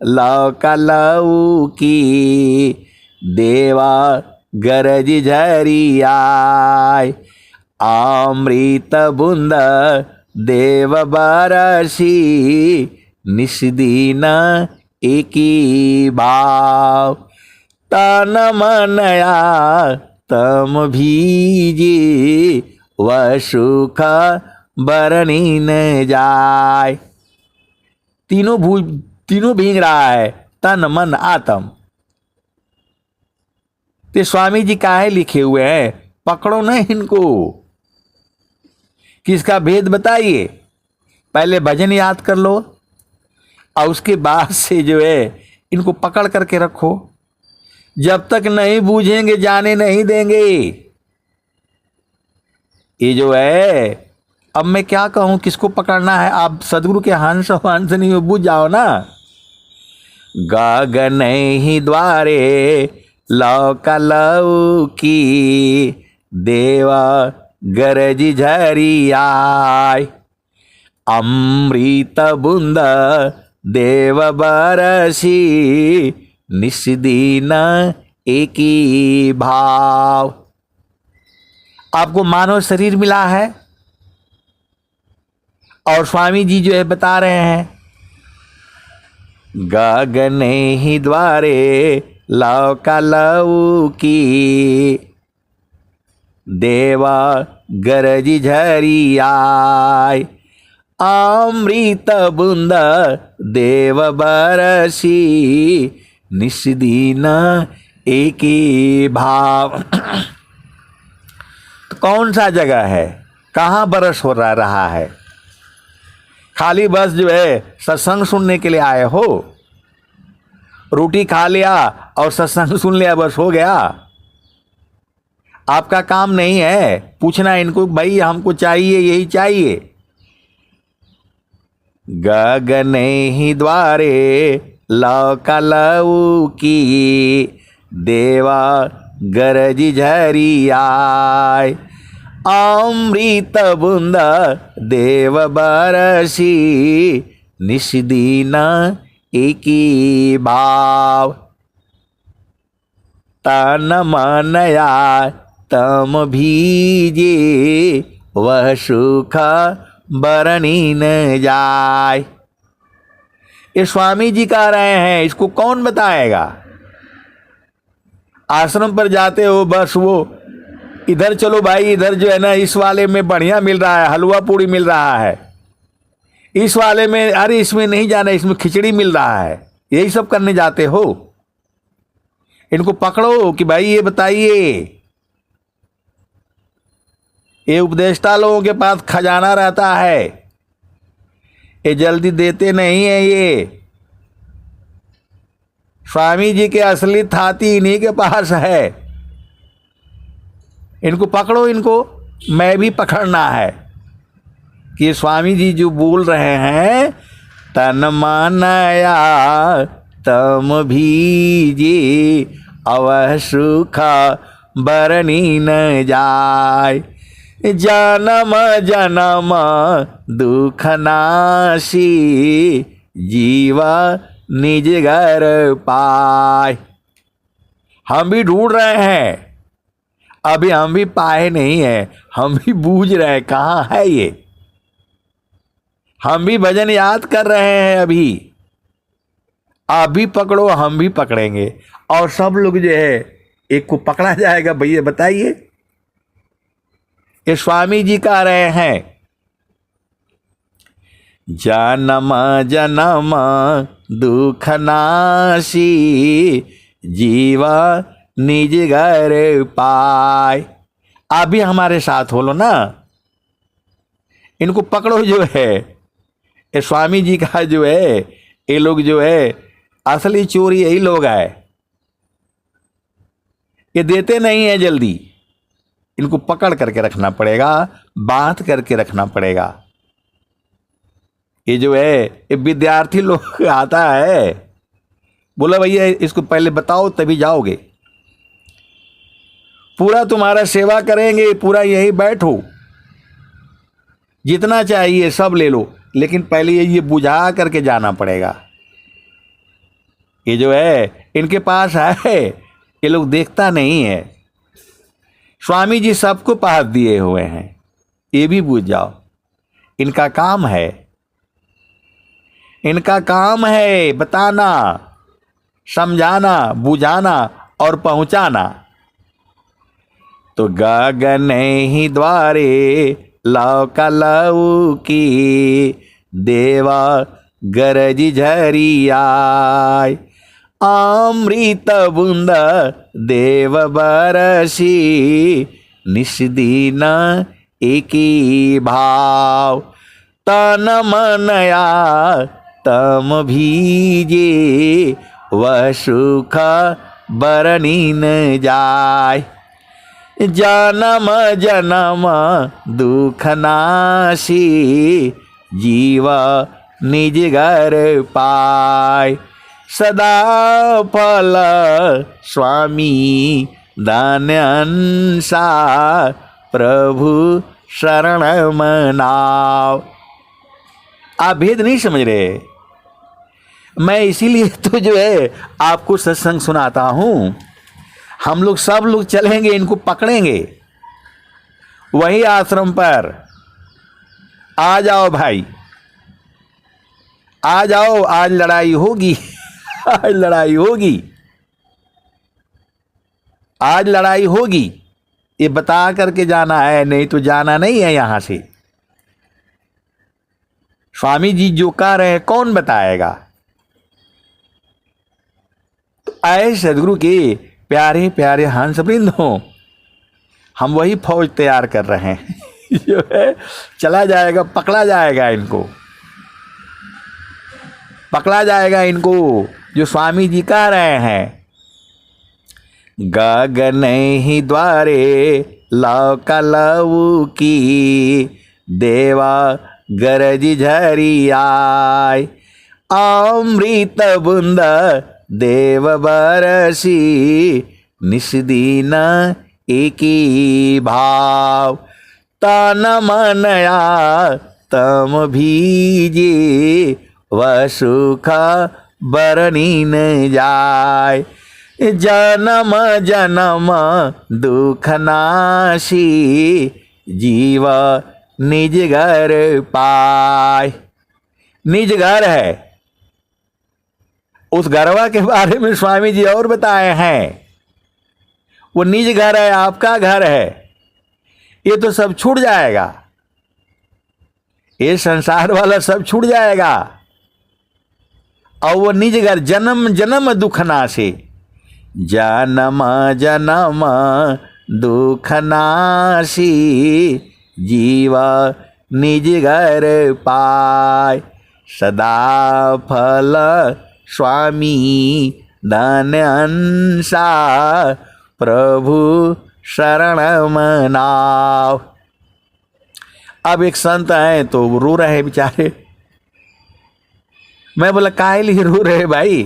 Speaker 1: लौका लौकी, देवा गरज झरी आय, अमृत बूंद देव बरसी, निस्दीन एक ही भाव। तन मनया तम भीजे, वह सुख बरनी न जाय। तीनों भीग रहा है, तन मन आत्म। ते स्वामी जी काहे लिखे हुए हैं? पकड़ो ना इनको, किसका भेद बताइए। पहले भजन याद कर लो और उसके बाद से जो है इनको पकड़ करके रखो। जब तक नहीं बूझेंगे जाने नहीं देंगे। ये जो है, अब मैं क्या कहूं, किसको पकड़ना है? आप सदगुरु के हंस हंसनी में बूझ जाओ ना। गगन ही द्वारे लौका लौकी, देवा गरज झरी आय, अमृत बूंद देव बरसी निस्दीन एक ही भाव। आपको मानव शरीर मिला है और स्वामी जी जो है बता रहे हैं गगन ही द्वारे लौका लौकी देवा गरज झरी आय अमृत बूंद देव बरसी निस्दीन एक ही भाव। तो कौन सा जगह है, कहाँ बरस हो रहा है? खाली बस जो है सत्संग सुनने के लिए आए हो, रोटी खा लिया और सत्संग सुन लिया, बस हो गया। आपका काम नहीं है पूछना इनको भाई हमको चाहिए यही चाहिए। गगन ही द्वारे लौका लौकी देवा गरज झरी आय अमृत बूंद देव बरसी निस्दीन एक ही भाव। तन मनया तम भीजे वह सुख बरनी न जाय। ये स्वामी जी कह रहे हैं, इसको कौन बताएगा? आश्रम पर जाते हो बस वो इधर चलो भाई, इधर जो है ना इस वाले में बढ़िया मिल रहा है, हलवा पूड़ी मिल रहा है, इस वाले में अरे इसमें नहीं जाना, इसमें खिचड़ी मिल रहा है, यही सब करने जाते हो। इनको पकड़ो कि भाई ये बताइए। ये उपदेष्टा लोगों के पास खजाना रहता है, ये जल्दी देते नहीं है। ये स्वामी जी के असली थाती इन्हीं के पास है। इनको पकड़ो, इनको मैं भी पकड़ना है कि स्वामी जी जो बोल रहे हैं तन मानया तम भीजे अवह सुख बरनी न जाय जन्म जन्म दुख नाशी जीवा निज घर पाए। हम भी ढूंढ रहे हैं, अभी हम भी पाए नहीं है, हम भी बूझ रहे हैं कहाँ है ये। हम भी भजन याद कर रहे हैं, अभी आप भी पकड़ो हम भी पकड़ेंगे और सब लोग जो है एक को पकड़ा जाएगा। भैया बताइए, ये स्वामी जी कह रहे हैं जन्म जन्म दुख नाशी जीवा निज घर पाए। आप भी हमारे साथ हो लो ना, इनको पकड़ो। जो है ये स्वामी जी का जो है, ये लोग जो है असली चोर यही लोग है, ये देते नहीं है जल्दी। इनको पकड़ करके रखना पड़ेगा, बांध करके रखना पड़ेगा। ये जो है ये विद्यार्थी लोग आता है, बोला भैया इसको पहले बताओ तभी जाओगे, पूरा तुम्हारा सेवा करेंगे, पूरा यही बैठो, जितना चाहिए सब ले लो, लेकिन पहले ये बुझा करके जाना पड़ेगा। ये जो है इनके पास है, ये लोग देखता नहीं है। स्वामी जी सबको पास दिए हुए हैं, ये भी बुझ जाओ। इनका काम है, इनका काम है बताना, समझाना, बुझाना और पहुंचाना। तो गगन ही द्वारे लौका लौकी देवा गरज झरी आय अमृत बूंद देव बरसी निस्दीन एक ही भाव। तन मनया तम भीजे वह सुख बरनी न जाय जन्म जन्म दुख नाशी जीवा निज घर पाय। सदा फल स्वामी दान अंसा प्रभु शरण मनाव। आप भेद नहीं समझ रहे। मैं इसीलिए तो जो है आपको सत्संग सुनाता हूं। हम लोग सब लोग चलेंगे, इनको पकड़ेंगे वही आश्रम पर। आ जाओ भाई, आ जाओ, आज लड़ाई होगी। आज लड़ाई होगी, आज लड़ाई होगी, ये बता करके जाना है, नहीं तो जाना नहीं है यहां से। स्वामी जी जो कह रहे हैं कौन बताएगा। तो आए सदगुरु के प्यारे प्यारे हंस वृंद हो, हम वही फौज तैयार कर रहे हैं। जो है चला जाएगा, पकड़ा जाएगा इनको, पकड़ा जाएगा इनको, जो स्वामी जी कह रहे हैं। गगन ही द्वारे लौका लऊ की, देवा गरज झरी आय, अमृत बुंद देव बरसी, निस्दीन एकी भाव, तन मनया तम भीजे, वह सुख बरनी न जाय, जन्म जन्म दुख नाशी, जीव निज घर पाय। निज घर है, उस घरवा के बारे में स्वामी जी और बताए हैं। वो निज घर है, आपका घर है, ये तो सब छूट जाएगा, ये संसार वाला सब छूट जाएगा। और वो निज घर जन्म जन्म दुख नाशे, जन्म जन्म दुख नाशी, जीवा निज घर पाय, सदा फल स्वामी धन अंसा, प्रभु शरण मनाव। अब एक संत हैं तो रो रहे बेचारे। मैं बोला काहे लिए रो रहे भाई।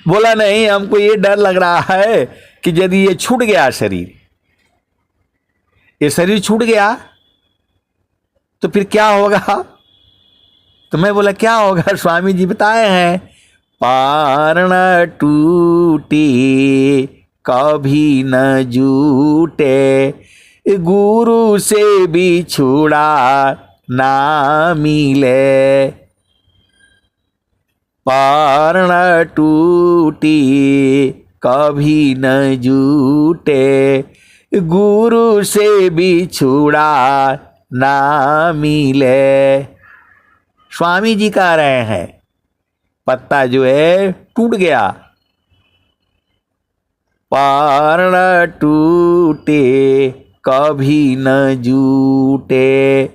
Speaker 1: बोला नहीं, हमको ये डर लग रहा है कि यदि ये छूट गया शरीर, ये शरीर छूट गया तो फिर क्या होगा। तो मैं बोला क्या होगा, स्वामी जी बताए हैं, पारण टूटे कभी न जूटे, गुरु से बिछुड़ा ना मिले, पारण टूटी कभी न जूटे, गुरु से बिछुड़ा ना मिले। स्वामी जी कह रहे हैं पत्ता जो है टूट गया, पारण टूटे कभी न जूटे।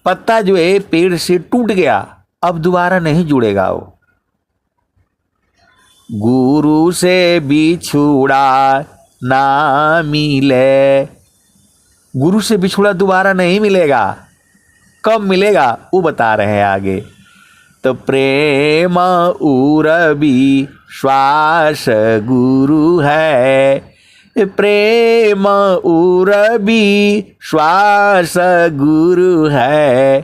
Speaker 1: पत्ता जो है पेड़ से टूट गया, अब दोबारा नहीं जुड़ेगा वो। गुरु से बिछुड़ा ना मिले, गुरु से बिछुड़ा दोबारा नहीं मिलेगा। कब मिलेगा वो बता रहे हैं आगे। तो प्रेम उरबी श्वास गुरु है, प्रेम उरबी श्वास गुरु है,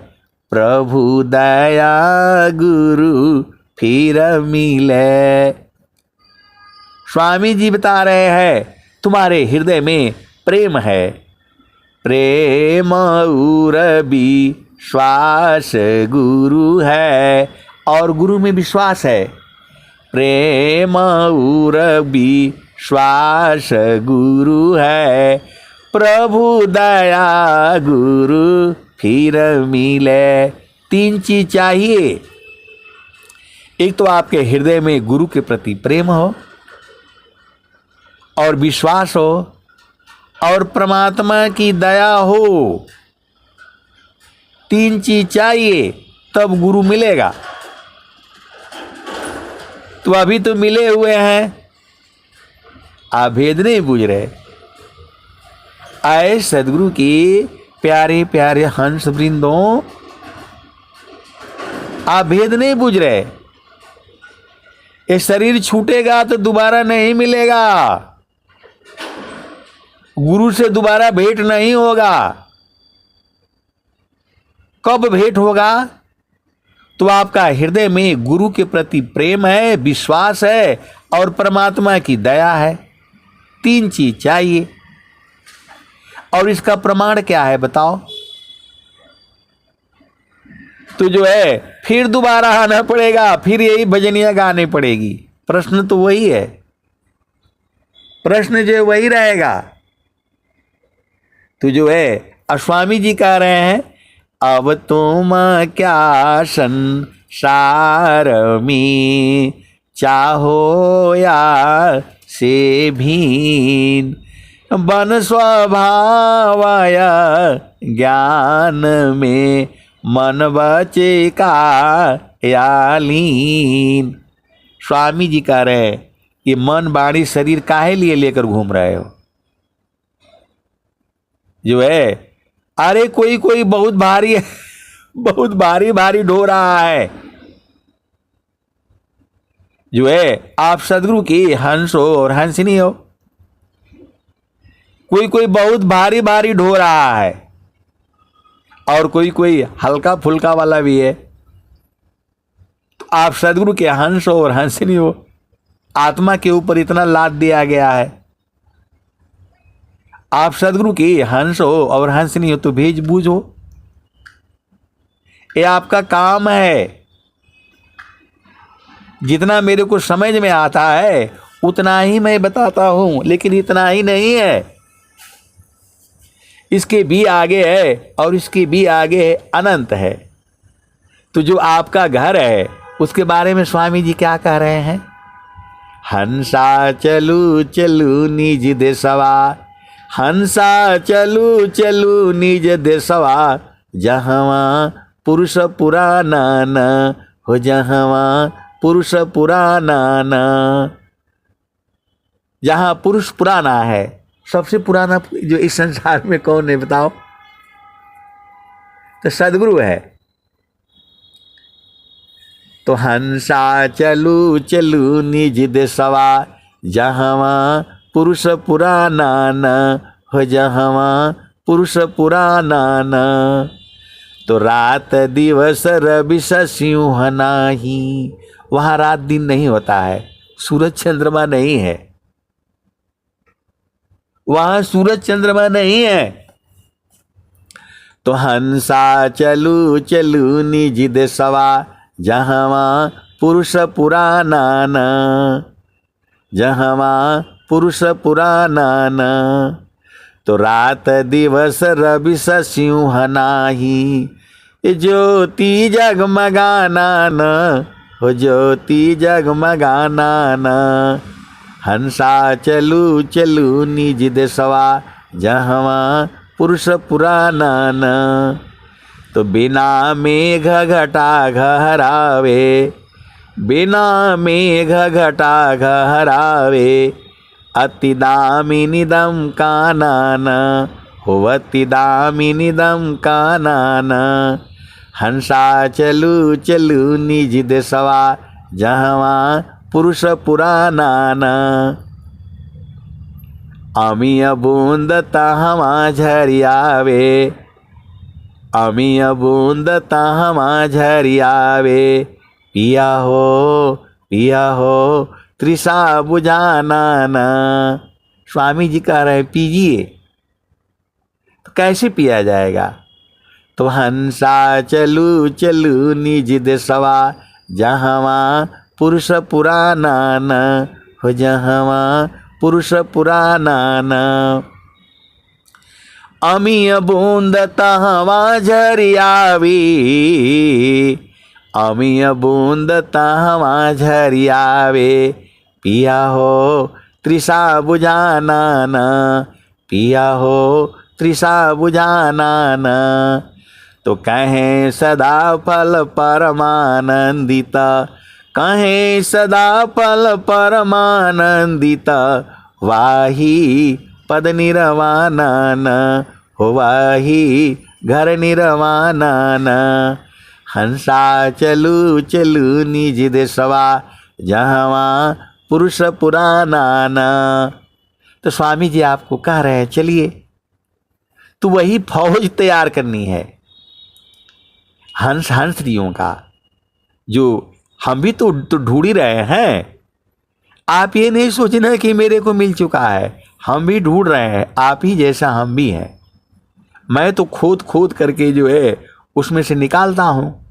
Speaker 1: प्रभु दया गुरु फिर मिले। स्वामी जी बता रहे हैं तुम्हारे हृदय में प्रेम है, प्रेम उरबी श्वास गुरु है, और गुरु में विश्वास है। प्रेम उरबी श्वास गुरु है, प्रभु दया गुरु फिर मिले। तीन चीज चाहिए, एक तो आपके हृदय में गुरु के प्रति प्रेम हो और विश्वास हो और परमात्मा की दया हो। तीन चीज चाहिए तब गुरु मिलेगा। तो अभी तो मिले हुए हैं, आप भेद नहीं बूझ रहे। आए सदगुरु की प्यारे प्यारे हंस वृंदों, आप भेद नहीं बूझ रहे। ये शरीर छूटेगा तो दोबारा नहीं मिलेगा, गुरु से दोबारा भेंट नहीं होगा। कब भेंट होगा? तो आपका हृदय में गुरु के प्रति प्रेम है, विश्वास है और परमात्मा की दया है। 3 चीज चाहिए। और इसका प्रमाण क्या है बताओ? तो जो है फिर दोबारा आना पड़ेगा, फिर यही भजनिया गाने पड़ेगी। प्रश्न तो वही है, प्रश्न जो है वही रहेगा। तो जो है स्वामी जी कह रहे हैं, अब तुम क्या संसार में चाहो या से भीन, बन स्वभावाया ज्ञान में मन बचे का यालीन। स्वामी जी कह रहे हैं, ये मन वाणी शरीर काहे लिए लेकर घूम रहे हो? जो है अरे कोई कोई बहुत भारी है, बहुत भारी भारी ढो रहा है। जो है आप सदगुरु की हंस हो और हंसनी हो। कोई कोई बहुत भारी भारी ढो रहा है और कोई कोई हल्का फुल्का वाला भी है। तो आप सदगुरु के हंस हो और हंसनी हो। आत्मा के ऊपर इतना लाद दिया गया है। आप सदगुरु की हंस हो और हंसनी हो तो भेज बूझ हो। ये आपका काम है। जितना मेरे को समझ में आता है उतना ही मैं बताता हूं, लेकिन इतना ही नहीं है, इसके भी आगे है और इसके भी आगे है, अनंत है। तो जो आपका घर है उसके बारे में स्वामी जी क्या कह रहे हैं? हंसा चलू चलू निज देशवा, हंसा चलू चलू निज देशवा, जहवा पुरुष पुराना न हो, जहवा पुरुष पुराना न। जहां पुरुष पुराना है, सबसे पुराना जो इस संसार में कौन है बताओ? तो सदगुरु है। तो हंसा चलू चलू निज देशवा, जहवा पुरुष पुराना न हो, जहवा पुरुष पुराना न। तो रात दिवस रवि सिंह नाही, वहां रात दिन नहीं होता है, सूरज चंद्रमा नहीं है, वहां सूरज चंद्रमा नहीं है। तो हंसा चलू चलू निज देशवा, जहवा पुरुष पुराना न, जहवा पुरुष पुराना न। तो रात दिवस रवि सिंह नाही, ज्योति जगमगाना न हो, ज्योति जगमगाना न। हंसा चलू चलू निज देशवा, जहवा पुरुष पुराना न। तो बिना मेघ घटा घहरावे, बिना मेघ घटा घहरावे, अति दामिनी दम कानन हो, अति दामिनी दम कानन। हंसा चलू चलू निज देशवा, जहवा पुरुष पुराना न। अमीय बूंद तहवा झरियावे, अमीय बूंद तहवा झरियावे, पिया हो तृषा बुझाना न। स्वामी जी कह रहे हैं पीजिए। तो कैसे पिया जाएगा? तो हंसा चलू चलू निज देशवा, जहवा पुरुष पुराना न हो, जहवा पुरुष पुराना न। अमीय बूंद तहवा झरियावी, अमीय बूंद तहवा झरियावे, पिया हो तृषा बुझाना न, पिया हो तृषा बुझाना न। तो कहें सदा फल परमानंदित, कहें सदा फल परमानंदित, वाही पद निर्वाणा न हो, वाही घर निर्वाणा न। हंसा चलू चलू निज देशवा, जहवा पुरुष पुराना न। तो स्वामी जी आपको कह रहे हैं चलिए, तो वही फौज तैयार करनी है। हंस हंसरियों का, जो हम भी तो ढूंढ ही रहे हैं। आप ये नहीं सोचना कि मेरे को मिल चुका है, हम भी ढूंढ रहे हैं, आप ही जैसा हम भी हैं। मैं तो खोद खोद करके जो है उसमें से निकालता हूँ,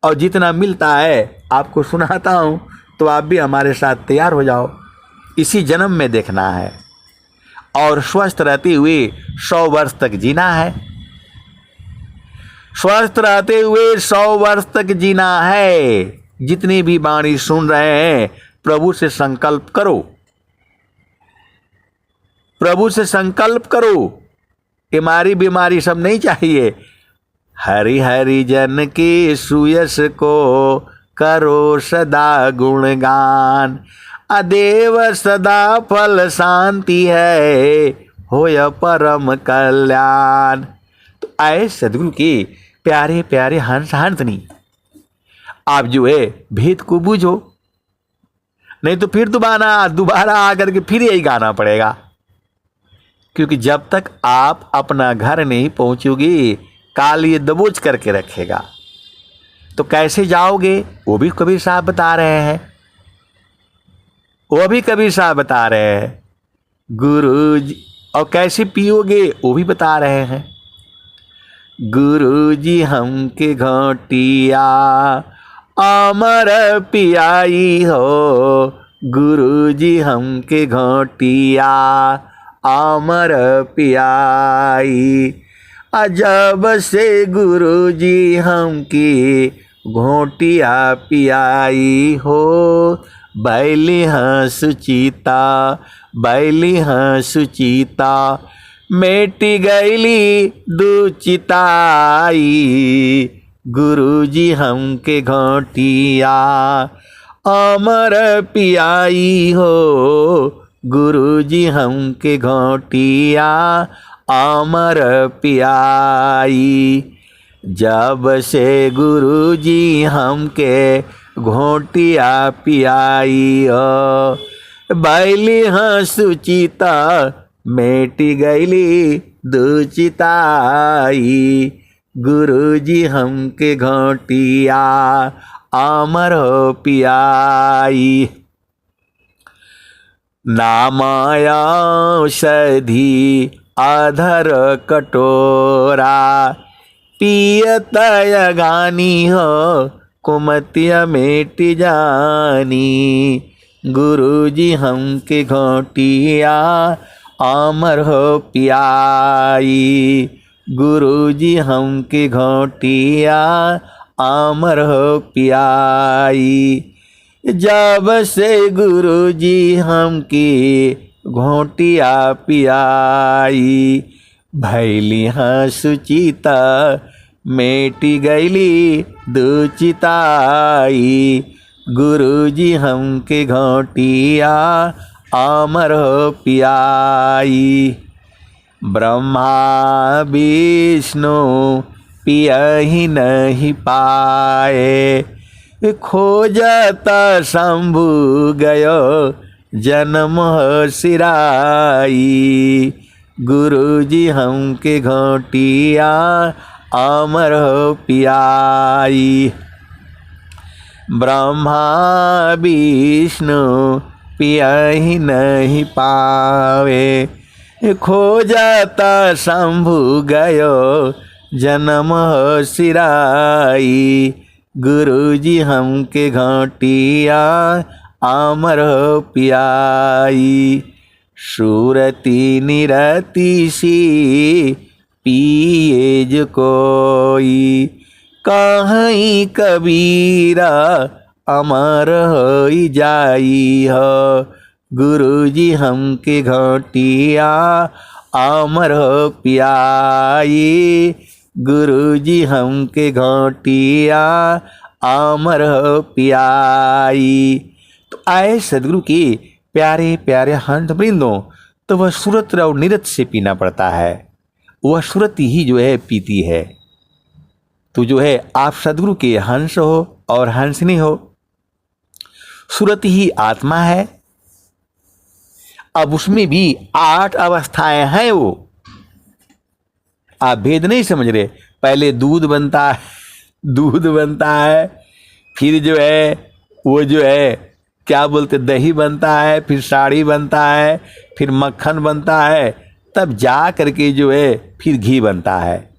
Speaker 1: और जितना मिलता है आपको सुनाता हूँ, तो आप भी हमारे साथ तैयार हो जाओ। इसी जन्म में देखना है और स्वस्थ रहते हुए 100 वर्ष तक जीना है। स्वस्थ रहते हुए 100 वर्ष तक जीना है। जितनी भी वाणी सुन रहे हैं, प्रभु से संकल्प करो, प्रभु से संकल्प करो। बीमारी बीमारी सब नहीं चाहिए। हरि हरि जन के सुयस को करो सदा गुणगान। अदेव सदा फल शांति है, होय परम कल्याण। तो आए सदगुरु के प्यारे प्यारे हंस हंसनी, आप जो है भेद को बूझो, नहीं तो फिर दोबारा आकर के फिर यही गाना पड़ेगा। क्योंकि जब तक आप अपना घर नहीं पहुंचोगे, काल ये दबोच करके रखेगा। तो कैसे जाओगे, वो भी कबीर साहब बता रहे हैं, वो भी कबीर साहब बता रहे हैं। गुरु जी, और कैसे पियोगे वो भी बता रहे हैं। गुरु जी हमके घोटिया अमर पियाई हो, गुरु जी हमके घोटिया अमर पियाई। अजब से गुरु जी हमकी घोटिया पियाई हो, बैली हाँ सुचीता, बैली हाँ सुचीता, मेटी गैली दुचिताई। गुरु जी हमके घोटिया अमर पियाई हो, गुरु जी हमके घोटिया अमर पियाई। जब से गुरु जी हमके घोटिया पियाई हो, बैली हाँ सुचिता, मेटी गैली दुचिताई। गुरु जी हमके घोटिया अमर पियाई। नामाया औषधि अधर कटोरा, पियत अगानी हो कुमतिया मेटी जानी। गुरु जी हमके घोटिया अमर हो पियाई, गुरु जी हमके घोटिया अमर हो पियाई। जब से गुरु जी हमकी घोटिया पियाई, भैली हाँ सुचिता, मेटी गैली दुचिताई। गुरु जी हमके घोटिया अमर हो पियाई। ब्रह्मा विष्णु पियहि नहीं पाए, खोजता शंभु गयो जन्म सिराई। गुरु जी हमके घोटिया अमर हो पियाई। ब्रह्मा विष्णु पियहि नहीं पावे, खोजता शंभु गयो जन्म सिराई। गुरु जी हमके घोटिया अमर हो पियाई। सूरती निरति सी पिए जो कोई, कहीं कबीरा अमर हो जाई हो। गुरु जी हमके घोटिया अमर हो पियाई। गुरु जी हमके घोटिया अमर हो पियाई। तो आए सदगुरु के प्यारे प्यारे हंस वृंदों, तो वह सूरत और निरत से पीना पड़ता है, वह सूरत ही जो है पीती है। तो जो है आप सदगुरु के हंस हो और हंसनी हो, सूरत ही आत्मा है। अब उसमें भी 8 अवस्थाएं हैं। वो आप भेद नहीं समझ रहे। पहले दूध बनता है, दूध बनता है, फिर जो है वो जो है क्या बोलते दही बनता है, फिर साड़ी बनता है, फिर मक्खन बनता है, तब जा करके जो है फिर घी बनता है।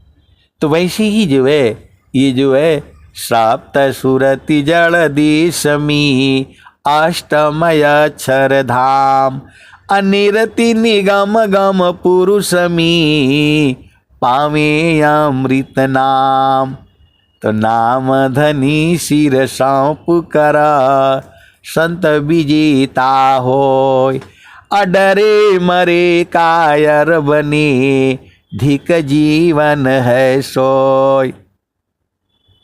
Speaker 1: तो वैसे ही जो है ये जो है सप्त सुरति जड़ दिशमी अष्टमय अक्षर धाम अनिरति निगम गम पुरुषमी पावे अमृत नाम। तो नाम धनी सिर सौंप करा संत विजेता होय अडरे मरे कायर बने धिक जीवन है सोय।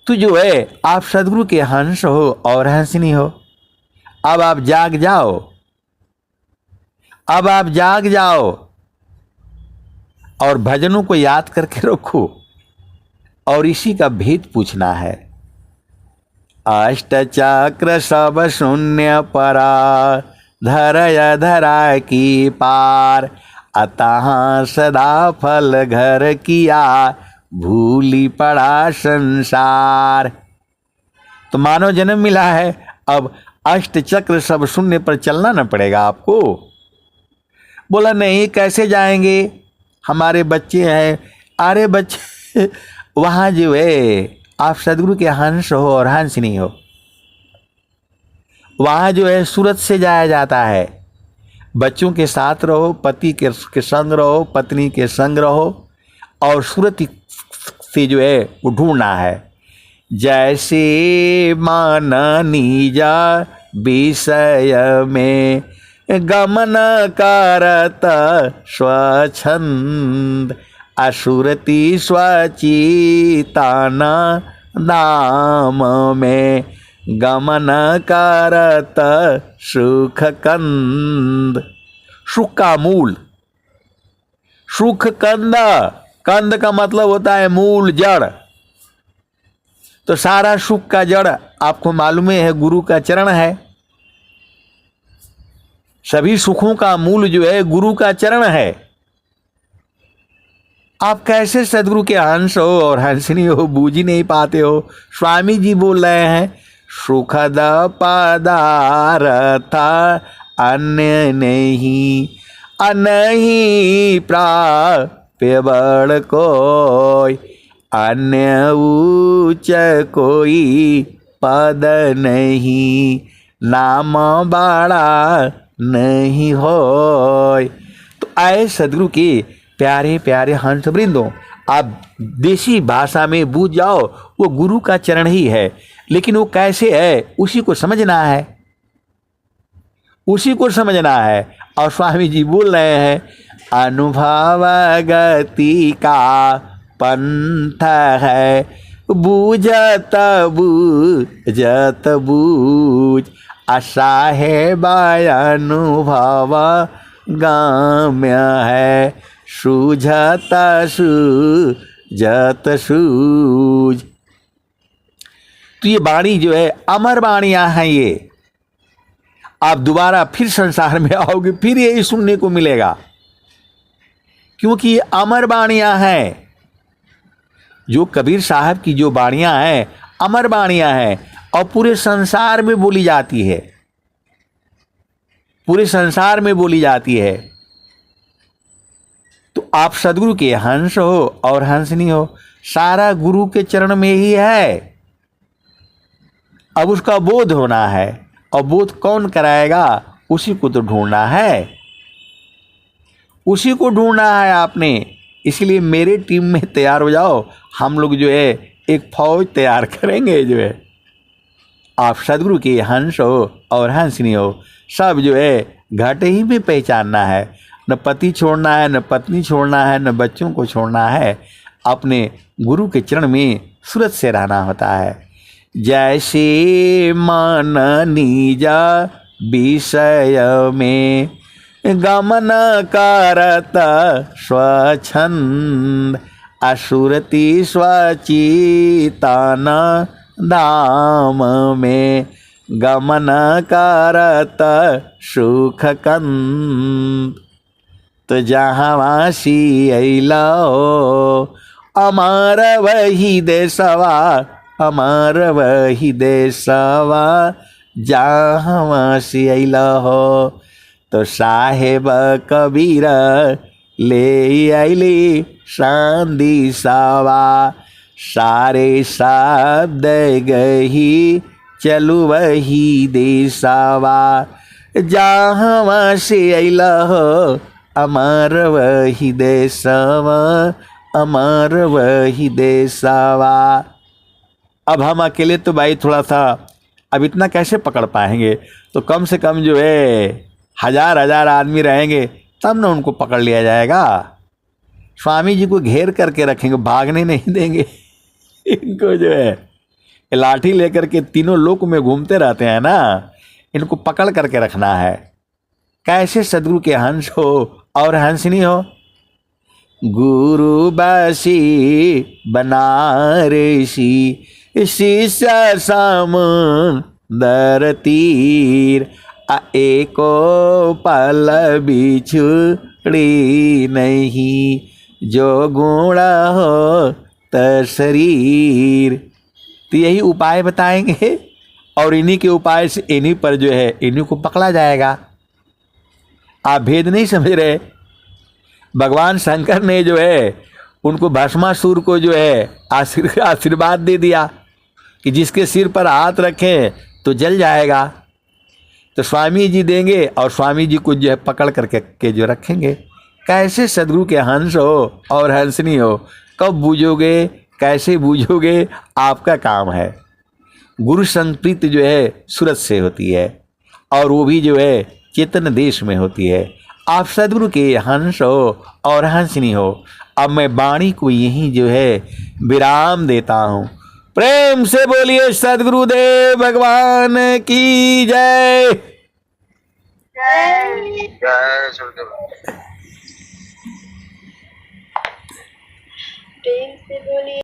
Speaker 1: तू जो है आप सदगुरु के हंस हो और हंसनी हो। अब आप जाग जाओ, अब आप जाग जाओ और भजनों को याद करके रखो और इसी का भेद पूछना है। अष्ट चक्र सब शून्य परा धरय धरा की पार अतः सदा फल घर किया भूली पड़ा संसार। तो मानव जन्म मिला है, अब अष्ट चक्र सब शून्य पर चलना न पड़ेगा आपको। बोला नहीं कैसे जाएंगे, हमारे बच्चे हैं। अरे बच्चे वहां जो है आप सदगुरु के हंस हो और हंसनी हो, वहां जो है सूरत से जाया जाता है। बच्चों के साथ रहो, पति के संग रहो, पत्नी के संग रहो और सूरत से जो है वो ढूंढना है। जैसे मान निजा विषय में गमन करत स्वच्छंद असुरति स्वचितान दाम में गमन करत सुख कंद। सुख का मूल, सुख कंद, कंद का मतलब होता है मूल जड़। तो सारा सुख का जड़ आपको मालूम है गुरु का चरण है। सभी सुखों का मूल जो है गुरु का चरण है। आप कैसे सदगुरु के हंस हो और हंसनी हो, बूझ ही नहीं पाते हो। स्वामी जी बोल रहे हैं सुखद पदार्थ अन्य नहीं अनही प्राप्य बड़ कोई अन्य ऊंच कोई पद नहीं नाम बड़ा नहीं होय। तो आए सदगुरु के प्यारे प्यारे हंस वृंदों, आप देसी भाषा में बूझ जाओ वो गुरु का चरण ही है। लेकिन वो कैसे है उसी को समझना है, उसी को समझना है। और स्वामी जी बोल रहे हैं अनुभव गति का पंथ है बूझत बूझत बूझ आशा है अनुभव गाम्य है सूझत सूझत सूझ। तो ये वाणी जो है अमर वाणियां हैं। ये आप दोबारा फिर संसार में आओगे फिर यही सुनने को मिलेगा, क्योंकि ये अमर वाणियां हैं। जो कबीर साहब की जो वाणियां हैं अमर वाणियां हैं और पूरे संसार में बोली जाती है, पूरे संसार में बोली जाती है। तो आप सदगुरु के हंस हो और हंसनी हो, सारा गुरु के चरण में ही है। अब उसका बोध होना है और बोध कौन कराएगा, उसी को तो ढूंढना है, उसी को ढूंढना है आपने। इसलिए मेरे टीम में तैयार हो जाओ, हम लोग जो है एक फौज तैयार करेंगे। जो है आप सदगुरु के हंस हो और हंसनी हो, सब जो है घाटे ही में पहचानना है। न पति छोड़ना है, न पत्नी छोड़ना है, न बच्चों को छोड़ना है। अपने गुरु के चरण में सूरत से रहना होता है। जैसे मन निजा विषय में गमन करत स्वच्छंद असुरति स्वचितान दाम में गमन करत सुख कंद। तो जहाँ वासी अइला हो अमार वही देशवा अमर वही देशवा जहाँ से अइला हो। तो साहेब कबीर ले अइली संदेशवा, सारे शब्द गही चलू वही देशवा जहाँ से अइला हो। अमर वही देशवा, अमर वही देशवा। अब हम अकेले तो भाई थोड़ा सा अब इतना कैसे पकड़ पाएंगे, तो कम से कम जो है हजार हजार आदमी रहेंगे तब ना उनको पकड़ लिया जाएगा। स्वामी जी को घेर करके रखेंगे, भागने नहीं देंगे इनको जो है लाठी लेकर के तीनों लोक में घूमते रहते हैं ना, इनको पकड़ करके रखना है। कैसे सदगुरु के हंस हो और हंसनी हो। गुरु बसी बनारसी शीशा समुंदर तीर, एको पल बिछुड़ी नहीं, जो गुण हो त शरीर। तो यही उपाय बताएंगे और इन्हीं के उपाय से इन्हीं पर जो है इन्हीं को पकड़ा जाएगा। आप भेद नहीं समझ रहे। भगवान शंकर ने जो है उनको भस्मासुर को जो है आशीर्वाद दे दिया कि जिसके सिर पर हाथ रखें तो जल जाएगा। तो स्वामी जी देंगे और स्वामी जी को जो है पकड़ करके जो रखेंगे। कैसे सदगुरु के हंस हो और हंसनी हो, कब बूझोगे, कैसे बूझोगे, आपका काम है। गुरु संप्रीति जो है सूरत से होती है और वो भी जो है चेतन देश में होती है। आप सदगुरु के हंस हो और हंसनी हो। अब मैं वाणी को यहीं जो है विराम देता हूँ। प्रेम से बोलिए सदगुरुदेव भगवान की जय।
Speaker 2: प्रेम से बोलिए।